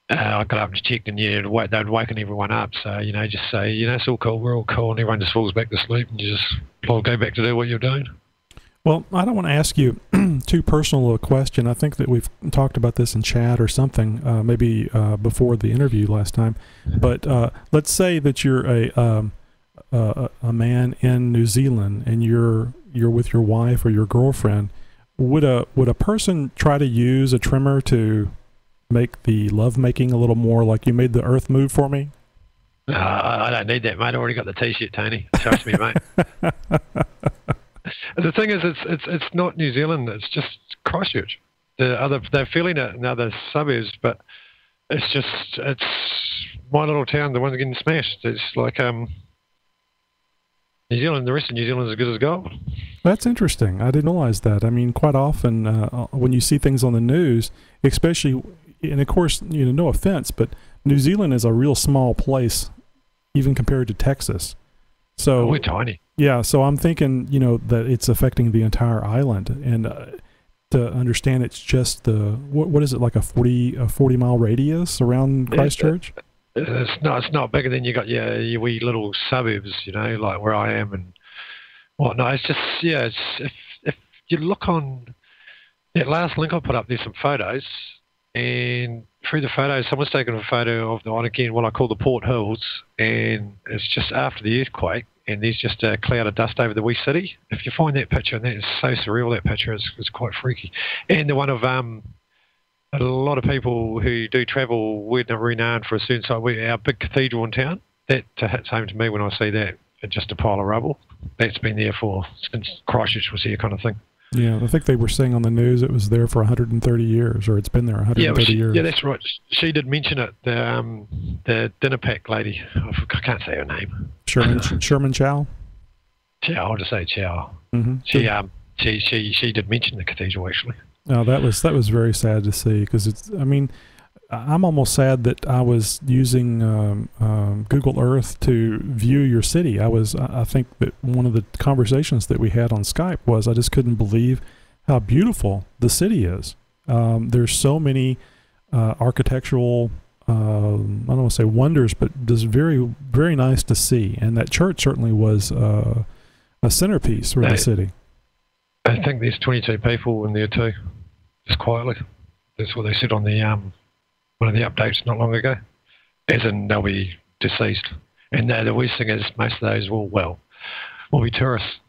I got up and checked, and they'd woken everyone up. So, just say, it's all cool, we're all cool, and everyone just falls back to sleep, and you just go back to do what you're doing. Well, I don't want to ask you too personal a question. I think that we've talked about this in chat or something, maybe before the interview last time. But let's say that you're a man in New Zealand, and you're with your wife or your girlfriend. Would a person try to use a trimmer to make the lovemaking a little more like you made the earth move for me? I don't need that, mate. I already got the T-shirt, Tony. Trust me, mate. The thing is, it's not New Zealand. It's just Christchurch. They're feeling it in other suburbs, but it's my little town. The ones getting smashed. It's like New Zealand. The rest of New Zealand is as good as gold. That's interesting. I didn't realize that. I mean, quite often when you see things on the news, especially, and of course, no offense, but New Zealand is a real small place, even compared to Texas. So we're tiny. Yeah, so I'm thinking, that it's affecting the entire island, and to understand it's just what is it, like a 40-mile radius around Christchurch? It's not bigger than you got your wee little suburbs, like where I am and whatnot. It's just if you look on that last link I put up, there's some photos, and through the photos, someone's taken a photo of what I call the Port Hills, and it's just after the earthquake. And there's just a cloud of dust over the wee city. If you find that picture, and that is so surreal, that picture is quite freaky. And the one of a lot of people who do travel, we're renowned for a certain site. Our big cathedral in town, that hits home to me when I see that, just a pile of rubble. That's been there since Christchurch was here, kind of thing. Yeah, I think they were saying on the news it was there for 130 years, or it's been there 130 years. Yeah, that's right. She did mention it. The dinner pack lady. I can't say her name. Sherman Chow. Chow. I'll just say Chow. Mm-hmm. She did mention the cathedral actually. Oh, that was very sad to see, because I'm almost sad that I was using Google Earth to view your city. I think that one of the conversations that we had on Skype was I just couldn't believe how beautiful the city is. There's so many architectural, I don't want to say wonders, but just very, very nice to see. And that church certainly was a centerpiece for the city. I think there's 22 people in there too, just quietly. That's what they said on the one of the updates not long ago, as in they'll be deceased. And the worst thing is most of those will be tourists.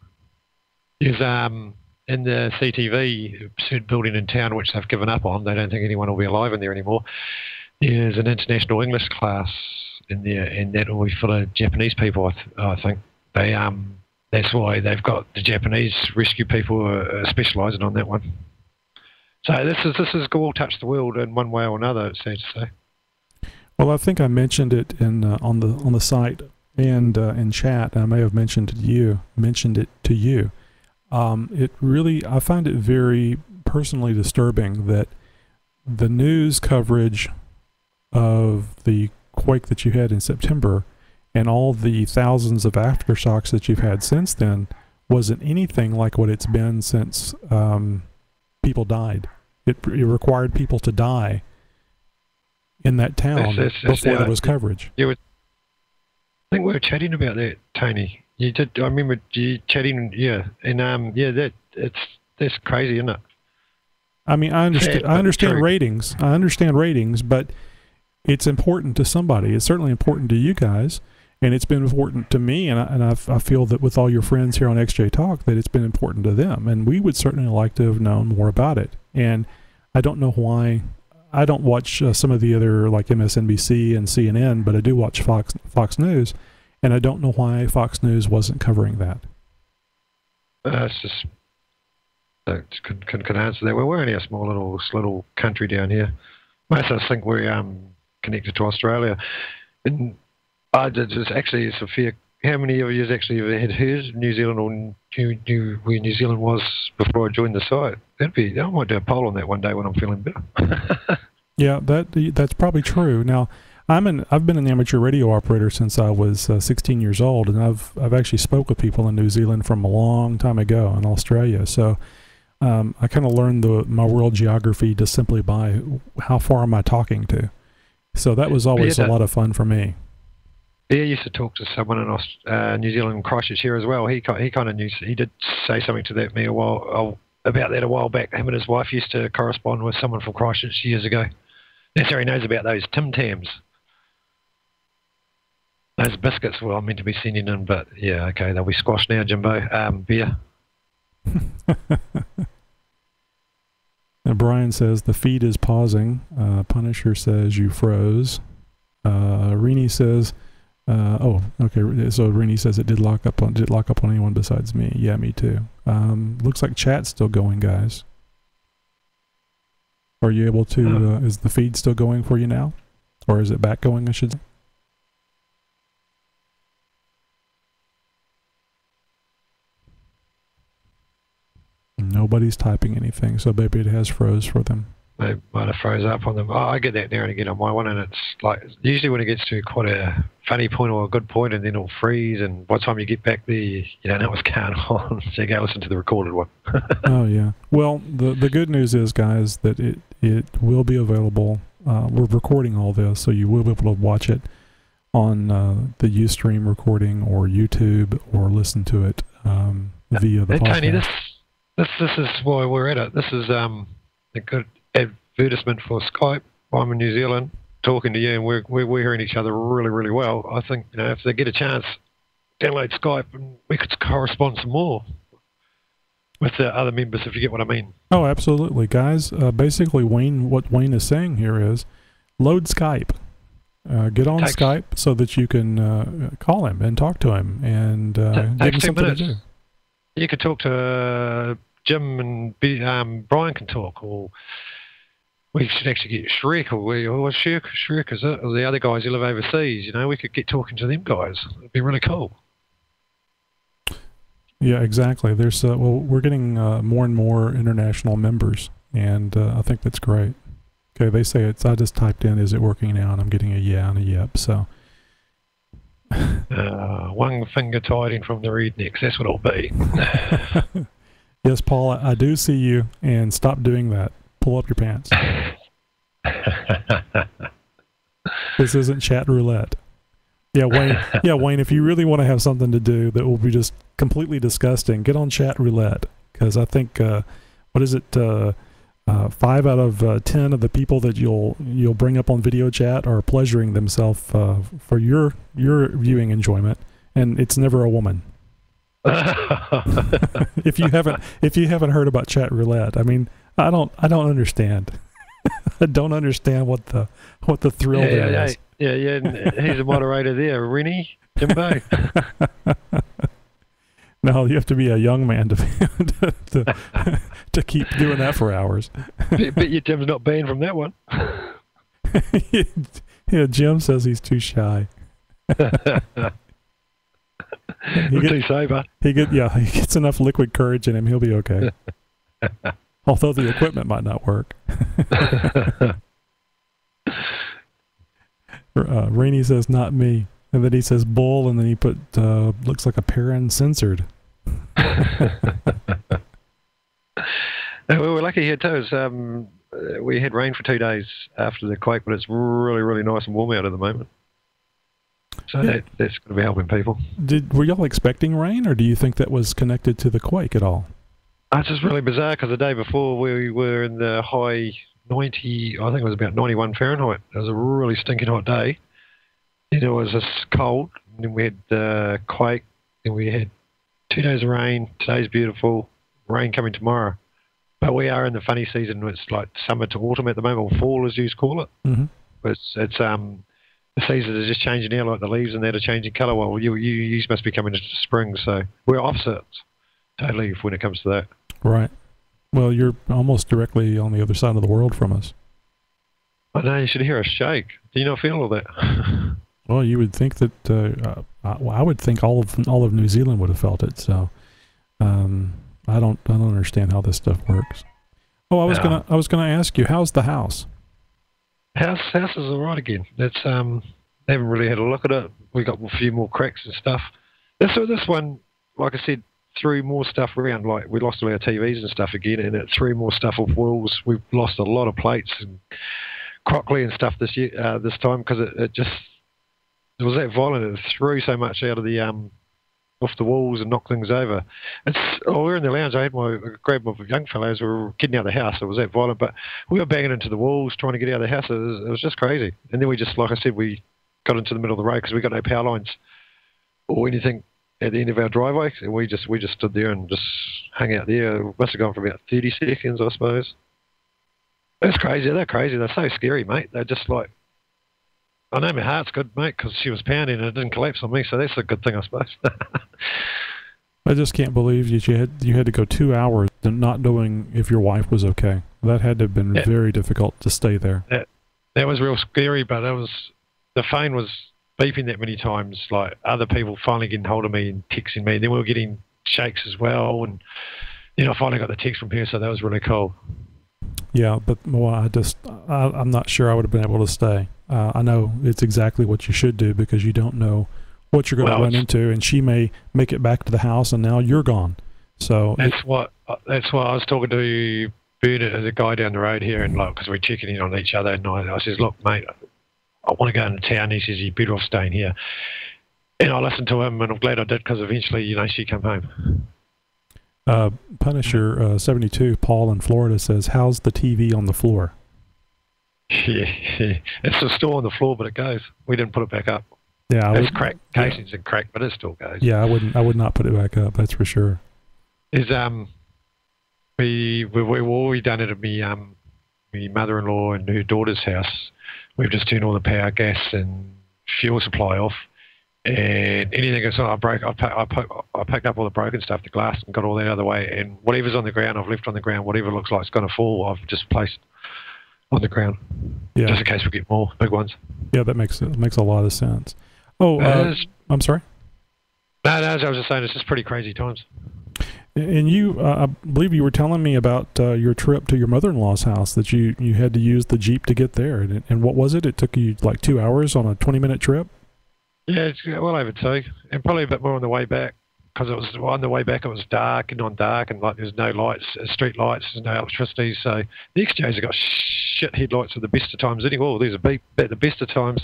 There's in the CTV certain building in town which they've given up on. They don't think anyone will be alive in there anymore. There's an international English class in there, and that will be full of Japanese people. I think that's why they've got the Japanese rescue people specialising on that one. So this is all touched the world in one way or another, it's sad to say. Well, I think I mentioned it in on the site and in chat. I may have mentioned it to you. It really, I find it very personally disturbing that the news coverage of the quake that you had in September and all the thousands of aftershocks that you've had since then wasn't anything like what it's been since people died. It required people to die in that town before there was coverage. I think we were chatting about that, Tony. You did. I remember you chatting. Yeah, and that's crazy, isn't it? I mean, I understand ratings. I understand ratings, but it's important to somebody. It's certainly important to you guys, and it's been important to me. And I feel that with all your friends here on XJ Talk, that it's been important to them. And we would certainly like to have known more about it. And I don't know why. I don't watch some of the other like MSNBC and CNN, but I do watch Fox News, and I don't know why Fox News wasn't covering that. It's just can answer that. Well, we're only a small little country down here. Most of us think we're connected to Australia, and it's a fair. How many of you actually ever had heard of New Zealand or knew where New Zealand was before I joined the site? I might do a poll on that one day when I'm feeling better. Yeah, that's probably true. Now, I've been an amateur radio operator since I was 16 years old, and I've actually spoke with people in New Zealand from a long time ago in Australia. So I kind of learned my world geography just simply by how far am I talking to. So that was always a lot of fun for me. Yeah, I used to talk to someone in New Zealand, Christchurch here as well. He kind of knew. He did say something to that me about that a while back. Him and his wife used to correspond with someone from Christchurch years ago. That's how he knows about those Tim Tams. Those biscuits were meant to be sending in, but yeah, okay, they'll be squashed now, Jimbo. Beer. And Brian says the feed is pausing. Punisher says you froze. Rini says. Oh, okay. So Rini says it did lock up on anyone besides me. Yeah, me too. Looks like chat's still going, guys. Are you able to? Is the feed still going for you now, or is it back going? I should say. Nobody's typing anything, so maybe it has froze for them. They might have froze up on them. I get that now and again on my one, and it's like usually when it gets to quite a funny point or a good point, and then it'll freeze, and by the time you get back there, you don't know what's going on, so you go listen to the recorded one. Oh, yeah. Well, the good news is, guys, that it will be available. We're recording all this, so you will be able to watch it on the Ustream recording or YouTube, or listen to it via the podcast. Tony, this is why we're at it. This is a good advertisement for Skype. I'm in New Zealand talking to you, and we're hearing each other really, really well. I think if they get a chance, download Skype, and we could correspond some more with the other members, if you get what I mean. Oh, absolutely, guys. Basically, what Wayne is saying here is load Skype. Get on Skype so that you can call him and talk to him and give him something to do. You could talk to Jim, and Brian can talk, or we should actually get Shrek, or Shrek is it, or the other guys who live overseas. We could get talking to them guys. It'd be really cool. Yeah, exactly. There's we're getting more and more international members, and I think that's great. Okay, they say I just typed in, is it working now, and I'm getting a yeah and a yep. So one finger tied in from the rednecks. That's what it'll be. Yes, Paul, I do see you, and stop doing that. Pull up your pants. This isn't chat roulette. Yeah, Wayne. Yeah, Wayne. If you really want to have something to do that will be just completely disgusting, get on chat roulette, because I think what is it? 5 out of 10 of the people that you'll bring up on video chat are pleasuring themselves for your viewing enjoyment, and it's never a woman. If you haven't heard about chat roulette, I mean, I don't understand. I don't understand what the thrill there is. Yeah. He's a moderator there, Rennie Jimbo. No, you have to be a young man to keep doing that for hours. Bet your Tim's not banned from that one. Yeah, Jim says he's too shy. Too sober. He gets enough liquid courage in him, he'll be okay. Although the equipment might not work. Rainey says, not me. And then he says bull, and then he put, looks like a parent censored. We were lucky here too. We had rain for 2 days after the quake, but it's really, really nice and warm out at the moment. So that's going to be helping people. Were y'all expecting rain, or do you think that was connected to the quake at all? It's just really bizarre because the day before we were in the high 90, I think it was about 91 Fahrenheit. It was a really stinking hot day. Then it was just cold. And then we had the quake. Then we had 2 days of rain. Today's beautiful. Rain coming tomorrow. But we are in the funny season. It's like summer to autumn at the moment, or fall as you call it. Mm-hmm. It's the seasons are just changing now, like the leaves and that are changing colour. Well, you must be coming into spring, so we're opposites totally when it comes to that. Right. Well, you're almost directly on the other side of the world from us. I know, you should hear us shake. Do you not feel all that? Well, you would think that I would think all of New Zealand would have felt it. So I don't understand how this stuff works. Oh, I was gonna ask you, how's the house? House is all right again. It's they haven't really had a look at it. We got a few more cracks and stuff. This one, like I said, threw more stuff around. Like we lost all our TVs and stuff again, and it threw more stuff off walls. We've lost a lot of plates and crockery and stuff this year, this time, because it was that violent. It threw so much out of the off the walls and knocked things over. We were in the lounge. I grabbed my young fellows. We were getting out of the house. It was that violent, but we were banging into the walls trying to get out of the house. It was just crazy. And then we just, like I said, we got into the middle of the road because we got no power lines or anything at the end of our driveway. And we just stood there and just hung out there. It must have gone for about 30 seconds, I suppose. It's crazy. They're crazy. They're so scary, mate. They're just like, I know my heart's good, mate, because she was pounding and it didn't collapse on me, so that's a good thing, I suppose. I just can't believe you had to go 2 hours not knowing if your wife was okay. That had to have been very difficult to stay there. That was real scary, but the phone was beeping that many times, like other people finally getting hold of me and texting me. Then we were getting shakes as well, and then I finally got the text from her, so that was really cool. Yeah, but I'm not sure I would have been able to stay. I know it's exactly what you should do because you don't know what you're going to run into, and she may make it back to the house, and now you're gone. So that's why I was talking to Bernard, as a guy down the road here, and like because we're checking in on each other, and I says, "Look, mate, I want to go into town." He says, "You're better off staying here." And I listened to him, and I'm glad I did because eventually, she came home. Punisher 72, Paul in Florida says, "How's the TV on the floor?" Yeah, it's still on the floor, but it goes. We didn't put it back up. Yeah, it's cracked. Casings and cracked, but it still goes. Yeah, I would not put it back up. That's for sure. We done it at me mother-in-law and her daughter's house. We've just turned all the power, gas, and fuel supply off. And anything that's I picked up all the broken stuff, the glass, and got all that out of the way. And whatever's on the ground, I've left on the ground. Whatever looks like it's going to fall, I've just placed on the ground, just in case we get more big ones. Yeah, that makes a lot of sense. Oh, I'm sorry. No, I was just saying it's just pretty crazy times. And you, I believe you were telling me about your trip to your mother-in-law's house, that you had to use the Jeep to get there. And what was it? It took you like 2 hours on a 20-minute trip? Yeah, it's well over 2, and probably a bit more on the way back, because on the way back it was dark and on-dark, and like there's no lights, street lights, there's no electricity. So the XJs have got shit headlights at the best of times anyway. Oh, there's a beep at the best of times.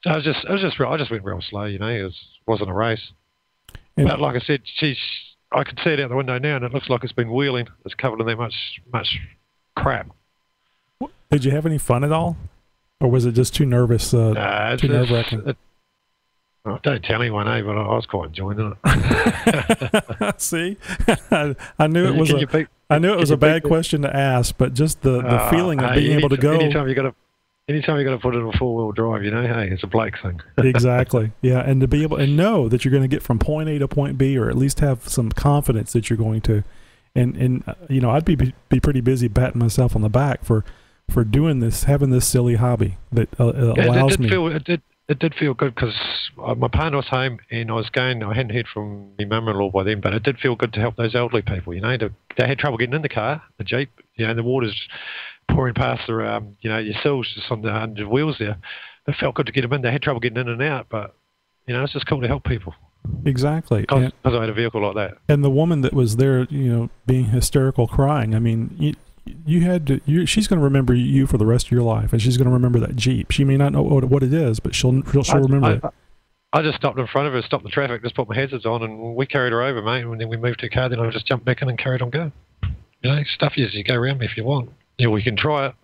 So I just went real slow, It wasn't a race. But like I said, I can see it out the window now, and it looks like it's been wheeling. It's covered in that much crap. Did you have any fun at all, or was it just too nervous? Too nerve-wracking. Oh, don't tell anyone, but I was quite enjoying it. See, I knew it was a bad question to ask, but just the feeling of being able to go. Anytime you got to put it in a 4-wheel drive, hey, it's a Blake thing. Exactly, yeah, and to be able and know that you're going to get from point A to point B, or at least have some confidence that you're going to, and I'd be pretty busy patting myself on the back for for doing this, having this silly hobby that allows me. It did feel good because my partner was home and I hadn't heard from my mum-in-law by then, but it did feel good to help those elderly people. You know, they had trouble getting in the car, the Jeep. You know, the water's pouring past their, your sills just on the wheels there. It felt good to get them in. They had trouble getting in and out, but it's just cool to help people. Exactly. Because I had a vehicle like that. And the woman that was there, being hysterical, crying. I mean, she's going to remember you for the rest of your life, and she's going to remember that Jeep. She may not know what it is, but she'll remember it. I just stopped in front of her, stopped the traffic, just put my hazards on, and we carried her over, mate. And then we moved to a car. Then I just jumped back in and carried on going. Stuff you go around me if you want. Yeah, we can try it.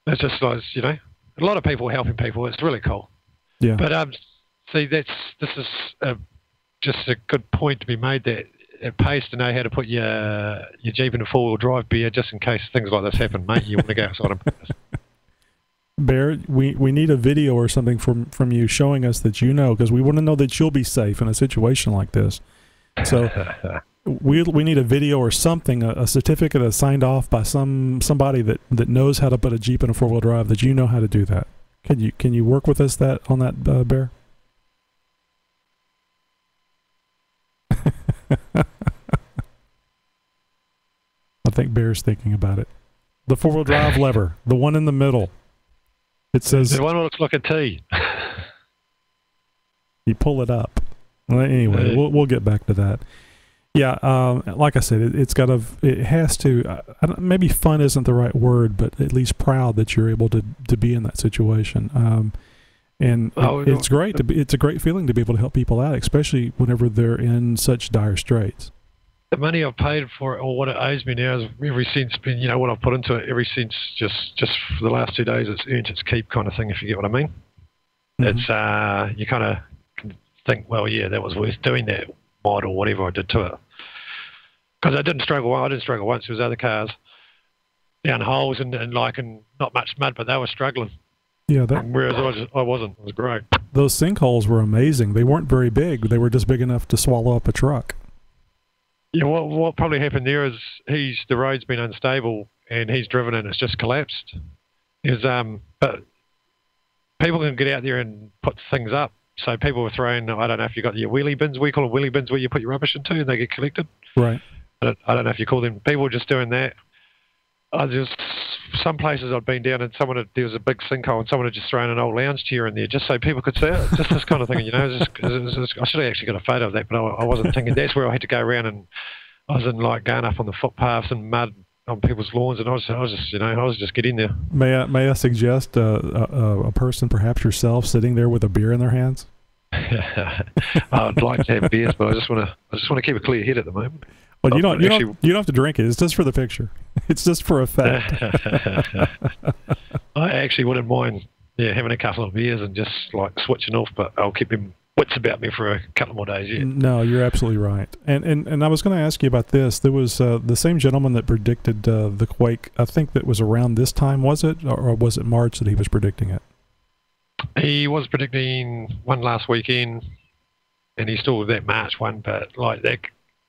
It's just like a lot of people helping people. It's really cool. Yeah. But see, this is just a good point to be made that it pays to know how to put your Jeep in a four-wheel drive gear just in case things like this happen, mate. You want to go outside and Bear, we need a video or something from you showing us that because we want to know that you'll be safe in a situation like this. So we need a video or something, a certificate signed off by somebody that knows how to put a Jeep in a four-wheel drive, that you know how to do that. Can you work with us on that, Bear? I think Bear's thinking about it. The four-wheel drive lever, the one in the middle. It says the one that looks like a T. You pull it up. Well, anyway, we'll get back to that. Yeah, like I said, it has to. Maybe fun isn't the right word, but at least proud that you're able to be in that situation. It's great it's a great feeling to be able to help people out, especially whenever they're in such dire straits. The money I've paid for it, or what it owes me now, is every cent's been, what I've put into it, every cent's just for the last 2 days, it's earned its keep kind of thing, if you get what I mean. Mm-hmm. It's, you kind of think, well, yeah, that was worth doing that mod or whatever I did to it. Because I didn't struggle once. There was other cars down holes and not much mud, but they were struggling. Yeah, whereas I wasn't. It was great. Those sinkholes were amazing. They weren't very big. They were just big enough to swallow up a truck. Yeah, what probably happened there is the road's been unstable and he's driven and it's just collapsed. But people can get out there and put things up. So people were throwing, I don't know if you got your wheelie bins, we call them wheelie bins, where you put your rubbish into and they get collected. Right. I don't know if you call them. People were just doing that. Some places I'd been down and there was a big sinkhole and someone had just thrown an old lounge chair in there just so people could see it. Just this kind of thing, I should have actually got a photo of that, but I wasn't thinking. That's where I had to go around, and I was going up on the footpaths and mud on people's lawns, and I was just getting there. May I suggest a person, perhaps yourself, sitting there with a beer in their hands? I'd like to have beers, but I just want to keep a clear head at the moment. Well, you don't have to drink it. It's just for the picture. It's just for effect. I actually wouldn't mind, having a couple of beers and just switching off, but I'll keep him wits about me for a couple more days yet. No, you're absolutely right. And I was going to ask you about this. There was the same gentleman that predicted the quake. I think that was around this time, was it, or was it March that he was predicting it? He was predicting one last weekend, and he's still with that March one, but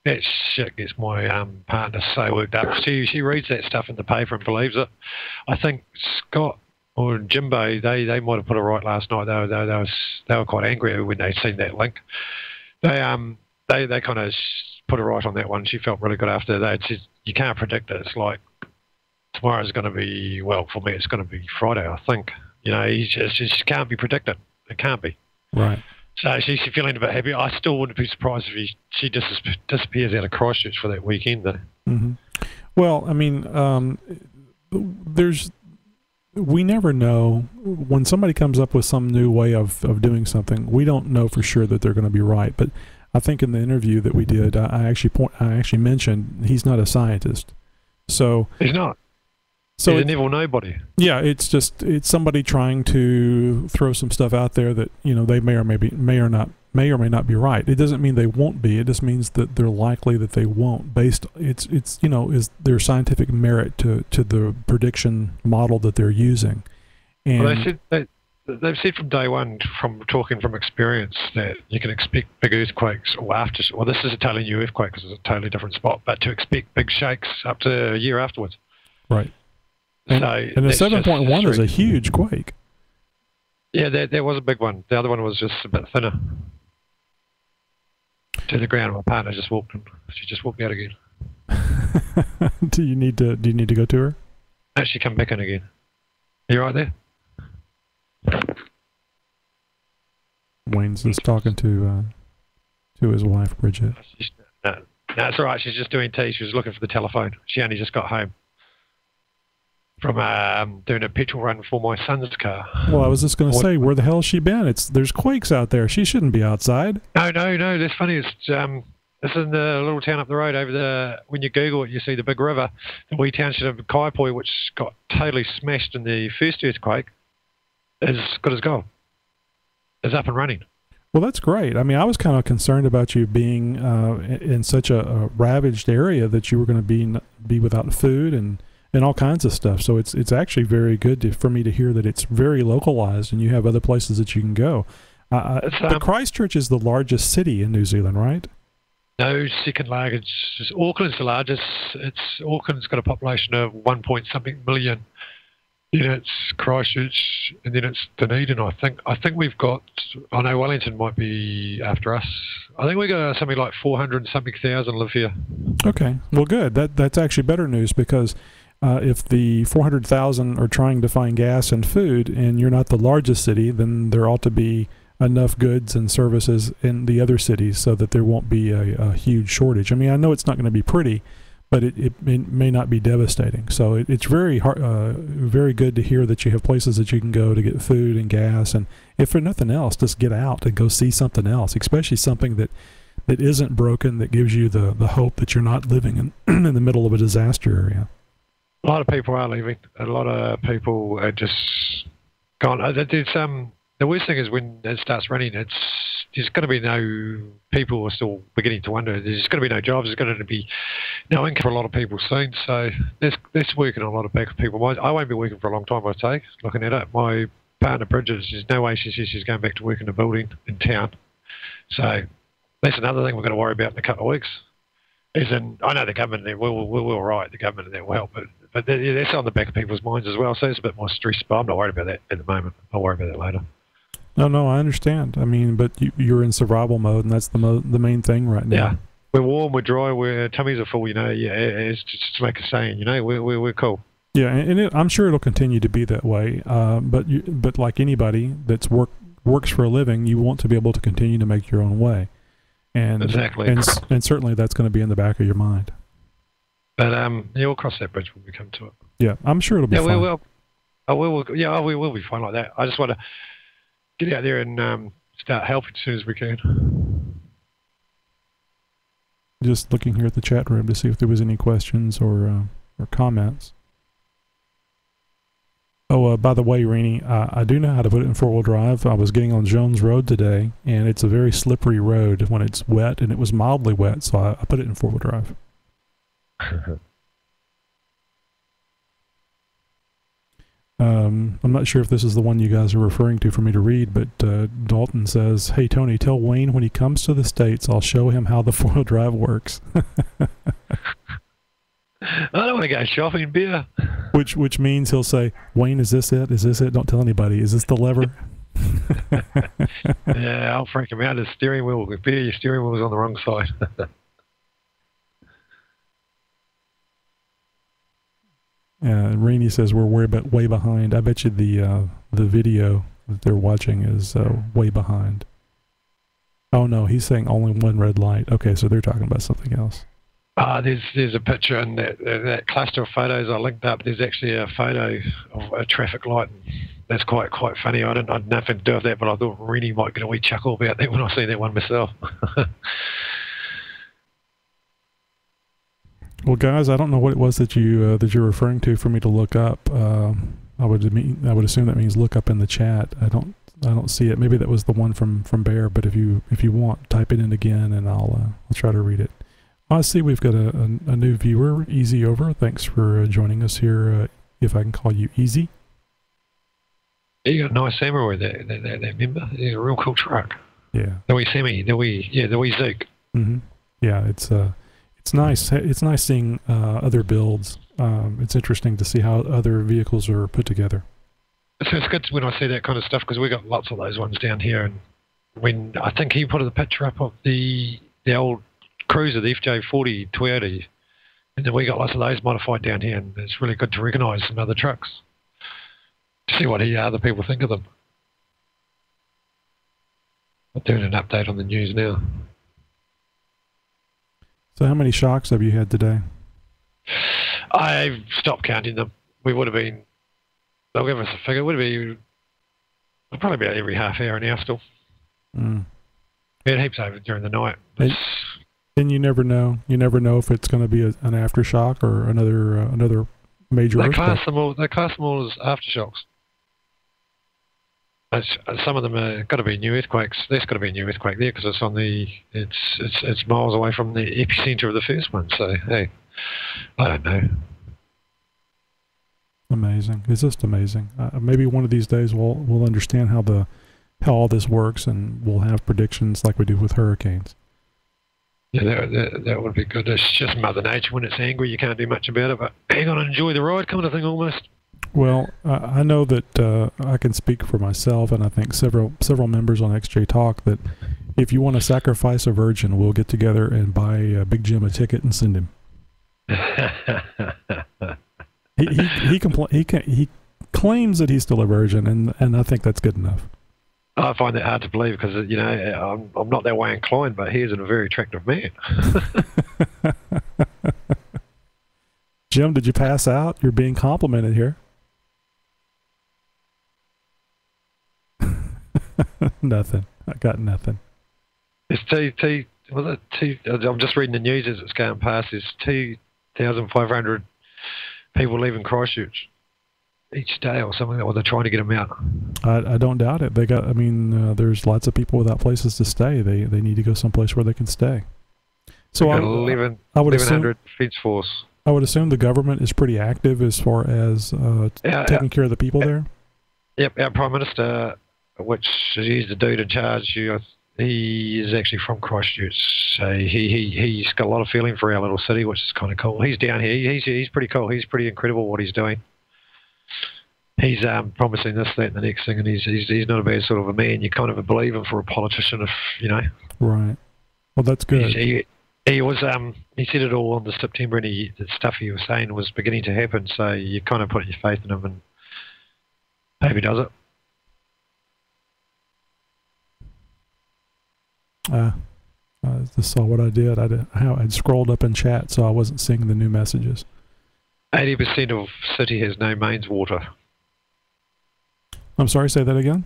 that shit gets my partner so worked up. She reads that stuff in the paper and believes it. I think Scott or Jimbo, they might have put it right last night. They were quite angry when they seen that link. They kind of put it right on that one. She felt really good after that. She said, you can't predict it. It's like tomorrow's going to be, well, for me it's going to be Friday, I think. It just can't be predicted. It can't be. Right. So she's feeling a bit happy. I still wouldn't be surprised if she disappears out of Christchurch for that weekend, though. Mm-hmm. Well, I mean, we never know when somebody comes up with some new way of doing something. We don't know for sure that they're going to be right. But I think in the interview that we did, I actually mentioned he's not a scientist. So he's not. So he's a Neville nobody. Yeah, it's somebody trying to throw some stuff out there that they may or may not be right. It doesn't mean they won't be. It just means that they're likely that they won't. Is there scientific merit to the prediction model that they're using? And well, they've said from day one, from talking from experience, that you can expect big earthquakes or this is a totally new earthquake because it's a totally different spot, but to expect big shakes up to a year afterwards. Right. And, So and the 7.1 is a huge quake. Yeah, there was a big one. The other one was just a bit thinner. To the ground. My partner just walked in. She just walked out again. Do you need to go to her? No, she come back in again. Are you right there? Wayne's just talking to his wife, Bridget. No, it's all right. She's just doing tea. She was looking for the telephone. She only just got home from doing a petrol run for my son's car. Well, I was just going to say, where the hell has she been? There's quakes out there. She shouldn't be outside. No. That's funny. It's this is in the little town up the road. When you Google it, you see the big river, the wee township of Kaipoi, which got totally smashed in the first earthquake, is good as gold. Is up and running. Well, that's great. I mean, I was kind of concerned about you being in such a ravaged area that you were going to be without food and all kinds of stuff. So it's actually very good for me to hear that it's very localized and you have other places that you can go. But Christchurch is the largest city in New Zealand, right? No, second largest. Auckland's the largest. Auckland's got a population of 1.something million. Then it's Christchurch, and then it's Dunedin. I think we've got. I know Wellington might be after us. I think we got something like 400-something thousand live here. Okay, well, good. That's actually better news because if the 400,000 are trying to find gas and food, and you're not the largest city, then there ought to be enough goods and services in the other cities so that there won't be a huge shortage. I mean, I know it's not going to be pretty, but it may not be devastating. So it's very very good to hear that you have places that you can go to get food and gas, and if for nothing else, just get out and go see something else, especially something that isn't broken, that gives you the hope that you're not living in the middle of a disaster area. A lot of people are leaving. A lot of people are just gone. The worst thing is when it starts running, there's going to be no people are still beginning to wonder. There's going to be no jobs. There's going to be no income for a lot of people soon. So that's working on a lot of people. I won't be working for a long time, I take, looking at it. My partner, Bridget, there's no way she says she's going back to work in a building in town. So that's another thing we're going to worry about in a couple of weeks. I know the government there will right. The government there will help, but that's on the back of people's minds as well. So it's a bit more stress, but I'm not worried about that at the moment. I'll worry about that later. No, I understand. I mean, but you're in survival mode, and that's the main thing right now. Yeah, we're warm, we're dry, our tummies are full. Yeah, it's just to make a saying. We're cool. Yeah, and I'm sure it'll continue to be that way. But like anybody that's works for a living, you want to be able to continue to make your own way. And exactly. And certainly that's going to be in the back of your mind. But we'll cross that bridge when we come to it. Yeah, I'm sure it'll be fine. We will. We will be fine like that. I just want to get out there and start helping as soon as we can. Just looking here at the chat room to see if there was any questions or comments. Oh, by the way, Rainey, I do know how to put it in four-wheel drive. I was getting on Jones Road today, and it's a very slippery road when it's wet, and it was mildly wet, so I put it in four-wheel drive. I'm not sure if this is the one you guys are referring to for me to read, but Dalton says, "Hey, Tony, tell Wayne when he comes to the States, I'll show him how the four-wheel drive works." I don't want to go shopping, beer. Which means he'll say, "Wayne, is this it? Is this it? Don't tell anybody. Is this the lever?" Yeah, I'll freak him out. The steering wheel, beer, your steering wheel is on the wrong side. Rainey says we're way behind. I bet you the video that they're watching is way behind. Oh no, he's saying only one red light. Okay, so they're talking about something else. There's a picture in that cluster of photos I linked up. There's actually a photo of a traffic light. That's quite funny. I had nothing to do with that, but I thought Rennie might get a wee chuckle about that when I see that one myself. Well, guys, I don't know what it was that you're referring to for me to look up. I would assume that means look up in the chat. I don't see it. Maybe that was the one from Bear. But if you want, type it in again, and I'll try to read it. I see we've got a new viewer, Easy Over. Thanks for joining us here. If I can call you Easy. Yeah, you got a nice Samurai that member. It's a real cool truck. Yeah. The wee Sammy, the wee Zook. Mm-hmm. Yeah, it's It's nice. It's nice seeing other builds. It's interesting to see how other vehicles are put together. So it's good when I see that kind of stuff because we got lots of those ones down here. And when I think he put the picture up of the old Cruiser, the FJ40 Toyota, and then we got lots of those modified down here, and it's really good to recognise some other trucks to see what other people think of them. I'm doing an update on the news now. So how many shocks have you had today? I've stopped counting them. We would have been, they'll give us a figure, it would be probably about every half hour now still. Mm. We had heaps over during the night. And you never know. You never know if it's going to be an aftershock or another major They earthquake. class them all as aftershocks. Some of them are got to be new earthquakes. There's got to be a new earthquake there because it's on it's miles away from the epicenter of the first one. So hey, I don't know. Amazing. It's just amazing. Maybe one of these days we'll understand how all this works, and we'll have predictions like we do with hurricanes. Yeah, that would be good. It's just Mother Nature. When it's angry, you can't do much about it. But hang on and enjoy the ride, kind of thing, almost. Well, I know that I can speak for myself, and I think several members on XJ Talk, that if you want to sacrifice a virgin, we'll get together and buy Big Jim a ticket and send him. He claims that he's still a virgin, and I think that's good enough. I find that hard to believe because I'm not that way inclined, but he is a very attractive man. Jim, did you pass out? You're being complimented here. Nothing. I got nothing. It's I'm just reading the news as it's going past. There's 2,500 people leaving Christchurch each day or something, or they're trying to get them out. I don't doubt it. There's lots of people without places to stay. They need to go someplace where they can stay. So I would 1,100 fence force. I would assume the government is pretty active as far as taking care of the people there. Yep, our Prime Minister, which is the dude in charge, he is actually from Christchurch, so he's got a lot of feeling for our little city, which is kind of cool. He's down here. He's pretty cool. He's pretty incredible what he's doing. He's promising this, that, and the next thing, and he's not a bad sort of a man. You kind of believe him for a politician, if you know. Right. Well, that's good. He was he said it all on the September, and the stuff he was saying was beginning to happen. So you kind of put your faith in him, and hope he does it. I just saw what I did. I'd scrolled up in chat, so I wasn't seeing the new messages. 80% of city has no mains water. I'm sorry, say that again?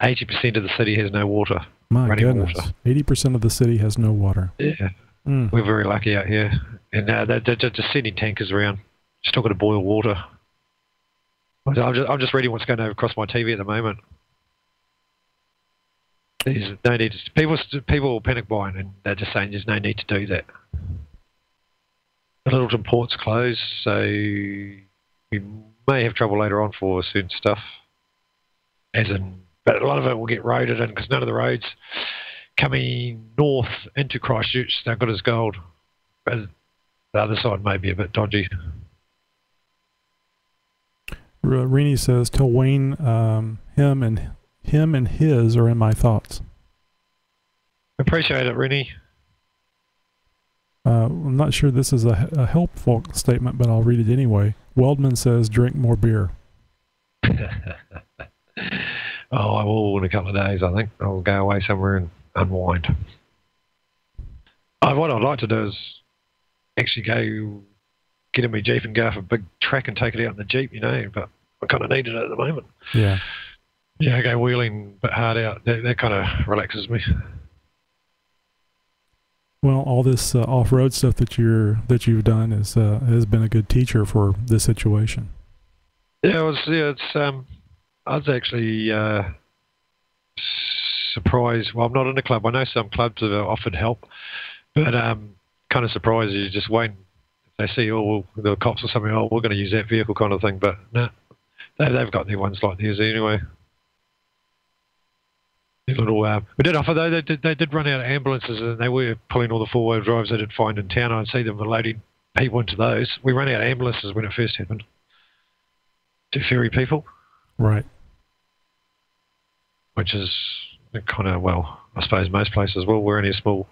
80% of the city has no water. My goodness. 80% of the city has no water. Yeah. We're very lucky out here. And they're just sending tankers around. Still got to boil water. I'm just reading what's going across my TV at the moment. There's no need to, people panic buying, and they're just saying there's no need to do that. The Littleton port's closed, so we may have trouble later on for certain stuff. But a lot of it will get roaded in because none of the roads coming north into Christchurch, they're good as gold. But the other side may be a bit dodgy. Renee says, tell Wayne him and his are in my thoughts. Appreciate it, Rennie. I'm not sure this is a helpful statement, but I'll read it anyway. Weldman says, drink more beer. I will in a couple of days, I think. I'll go away somewhere and unwind. What I'd like to do is actually go get in my Jeep and go off a big track and take it out in the Jeep, but I kind of need it at the moment. Yeah. Yeah, go wheeling a bit hard out. That kind of relaxes me. Well, all this off-road stuff that you've done has been a good teacher for this situation. Yeah, I was actually surprised. Well, I'm not in the club. I know some clubs have offered help, but kind of surprised you just wait. They see, the cops or something, we're going to use that vehicle kind of thing. But no, they've got their ones like theirs anyway. Little, we did offer though. They did run out of ambulances, and they were pulling all the 4-wheel drives they did find in town. I'd see them loading people into those. We ran out of ambulances when it first happened to ferry people, Right. which is kind of, well, I suppose most places. Well, we're only a small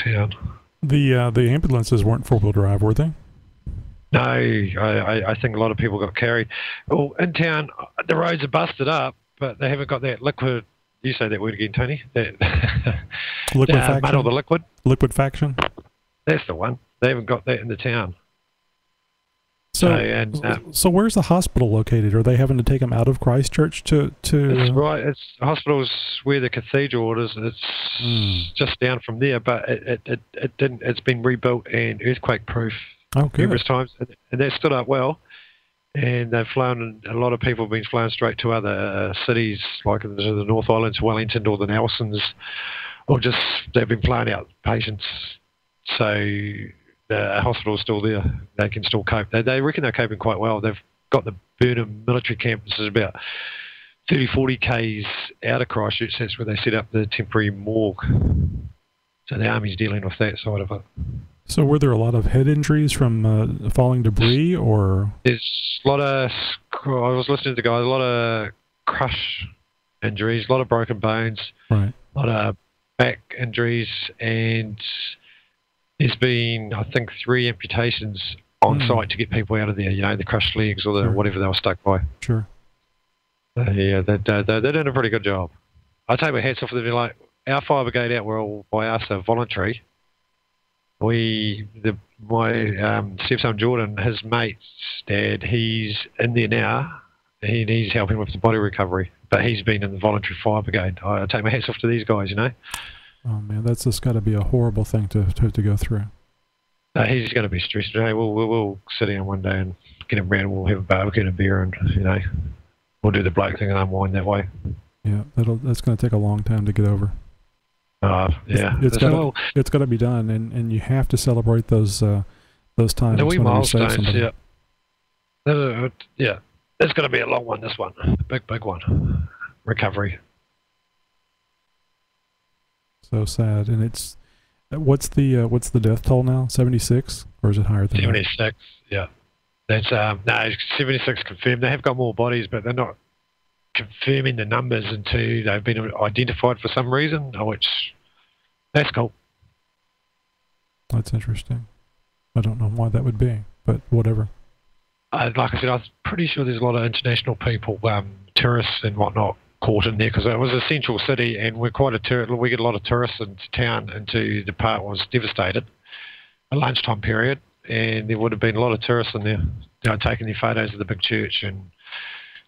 town. The ambulances weren't 4-wheel drive, were they? No, I think a lot of people got carried. Well, in town, the roads are busted up, but they haven't got that liquid. You say that word again, Tony. That Liquefaction. mud or the liquid. Liquefaction. That's the one. They haven't got that in the town. So where's the hospital located? Are they having to take them out of Christchurch to? It's right. It's the hospital's where the cathedral is. It's just down from there, but it didn't. It's been rebuilt and earthquake proof numerous times, and that stood up well. And they've flown. A lot of people have been flown straight to other cities, like the North Island, to Wellington, or the Nelsons, or just they've been flying out patients. So the hospital's still there. They can still cope. They reckon they're coping quite well. They've got the Burnham military camp. This is about 30, 40 k's out of Christchurch. That's where they set up the temporary morgue. So the Army's dealing with that side of it. So were there a lot of head injuries from falling debris, or? There's a lot of, I was listening to the guys, a lot of crush injuries, a lot of broken bones, right. A lot of back injuries, and there's been, I think, 3 amputations on site to get people out of there, you know, the crushed legs or the whatever they were stuck by. Sure. Yeah, they're doing a pretty good job. I take my hats off to them. Like, our fire brigade out, we're all by us, are voluntary. My stepson Jordan, his mate's dad, he's in there now. He's helping with the body recovery, but he's been in the voluntary fire brigade. I take my hats off to these guys, you know. Oh man, that's just got to be a horrible thing to go through. He's going to be stressed. You know, we'll sit down one day and get him round. We'll have a barbecue and a beer, and you know, we'll do the bloke thing and unwind that way. Yeah, that's going to take a long time to get over. Yeah, it's got to be done, and you have to celebrate those times. The wee milestones, somebody. yeah. It's going to be a long one. This one, big one. Recovery. So sad, and it's what's the death toll now? 76, or is it higher than 76? That? Yeah, that's 76 confirmed. They have got more bodies, but they're not confirming the numbers until they've been identified for some reason, which that's cool. That's interesting. I don't know why that would be, but whatever. Like I said, I was pretty sure there's a lot of international people, tourists and whatnot, caught in there because it was a central city, and we're quite we get a lot of tourists into town. Into the part was devastated, a lunchtime period, and there would have been a lot of tourists in there, you know, taking their photos of the big church, and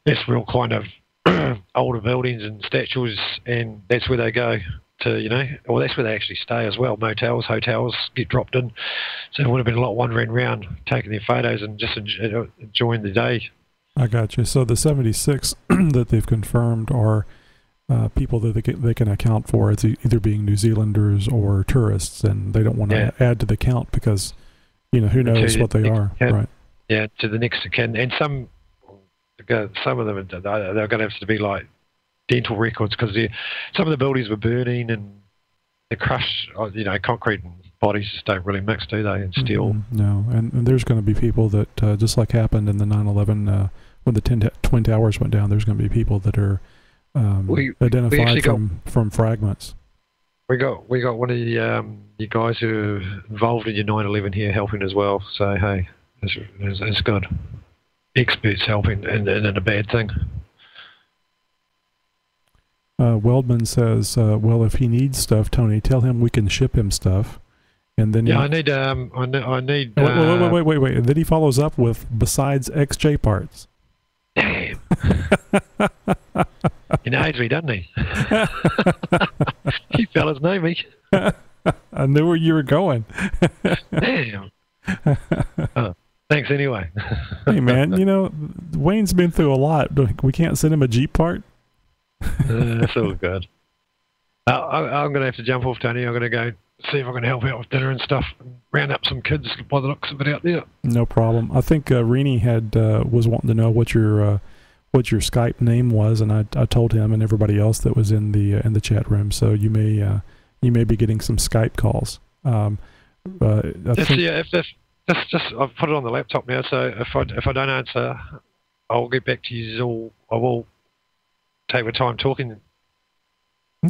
that's real kind of older buildings and statues, and that's where they go to, you know, well, that's where they actually stay as well. Motels, hotels get dropped in, so there would have been a lot wandering around, taking their photos and just enjoying the day. I got you. So the 76 that they've confirmed are people that they can account for as either being New Zealanders or tourists, and they don't want to add to the count because, you know, who knows what they are, right? Yeah, to the next of kin, and some of them they're going to have to be like dental records because some of the buildings were burning and the crushed, you know, concrete and bodies just don't really mix, do they? And steel. No, and there's going to be people that just like happened in the 9/11 when the Twin Towers went down. There's going to be people that are identified from fragments. We got one of the guys who are involved in your 9/11 here helping as well. So hey, it's good. Experts helping, and a bad thing. Weldman says, "Well, if he needs stuff, Tony, tell him we can ship him stuff." And then I need. Wait. And then he follows up with besides XJ parts. Damn. He knows me, doesn't he? You fellas know me. I knew where you were going. Damn. Thanks anyway. Hey man, you know, Wayne's been through a lot. We can't send him a Jeep part. That's all good. I'm going to have to jump off, Tony. I'm going to go see if I can help out with dinner and stuff, and round up some kids by the looks of it out there. No problem. I think Renee was wanting to know what your what your Skype name was, and I told him and everybody else that was in the chat room. So you may be getting some Skype calls. That's just I've put it on the laptop now. So if I don't answer, I'll get back to you all. I will take my time talking.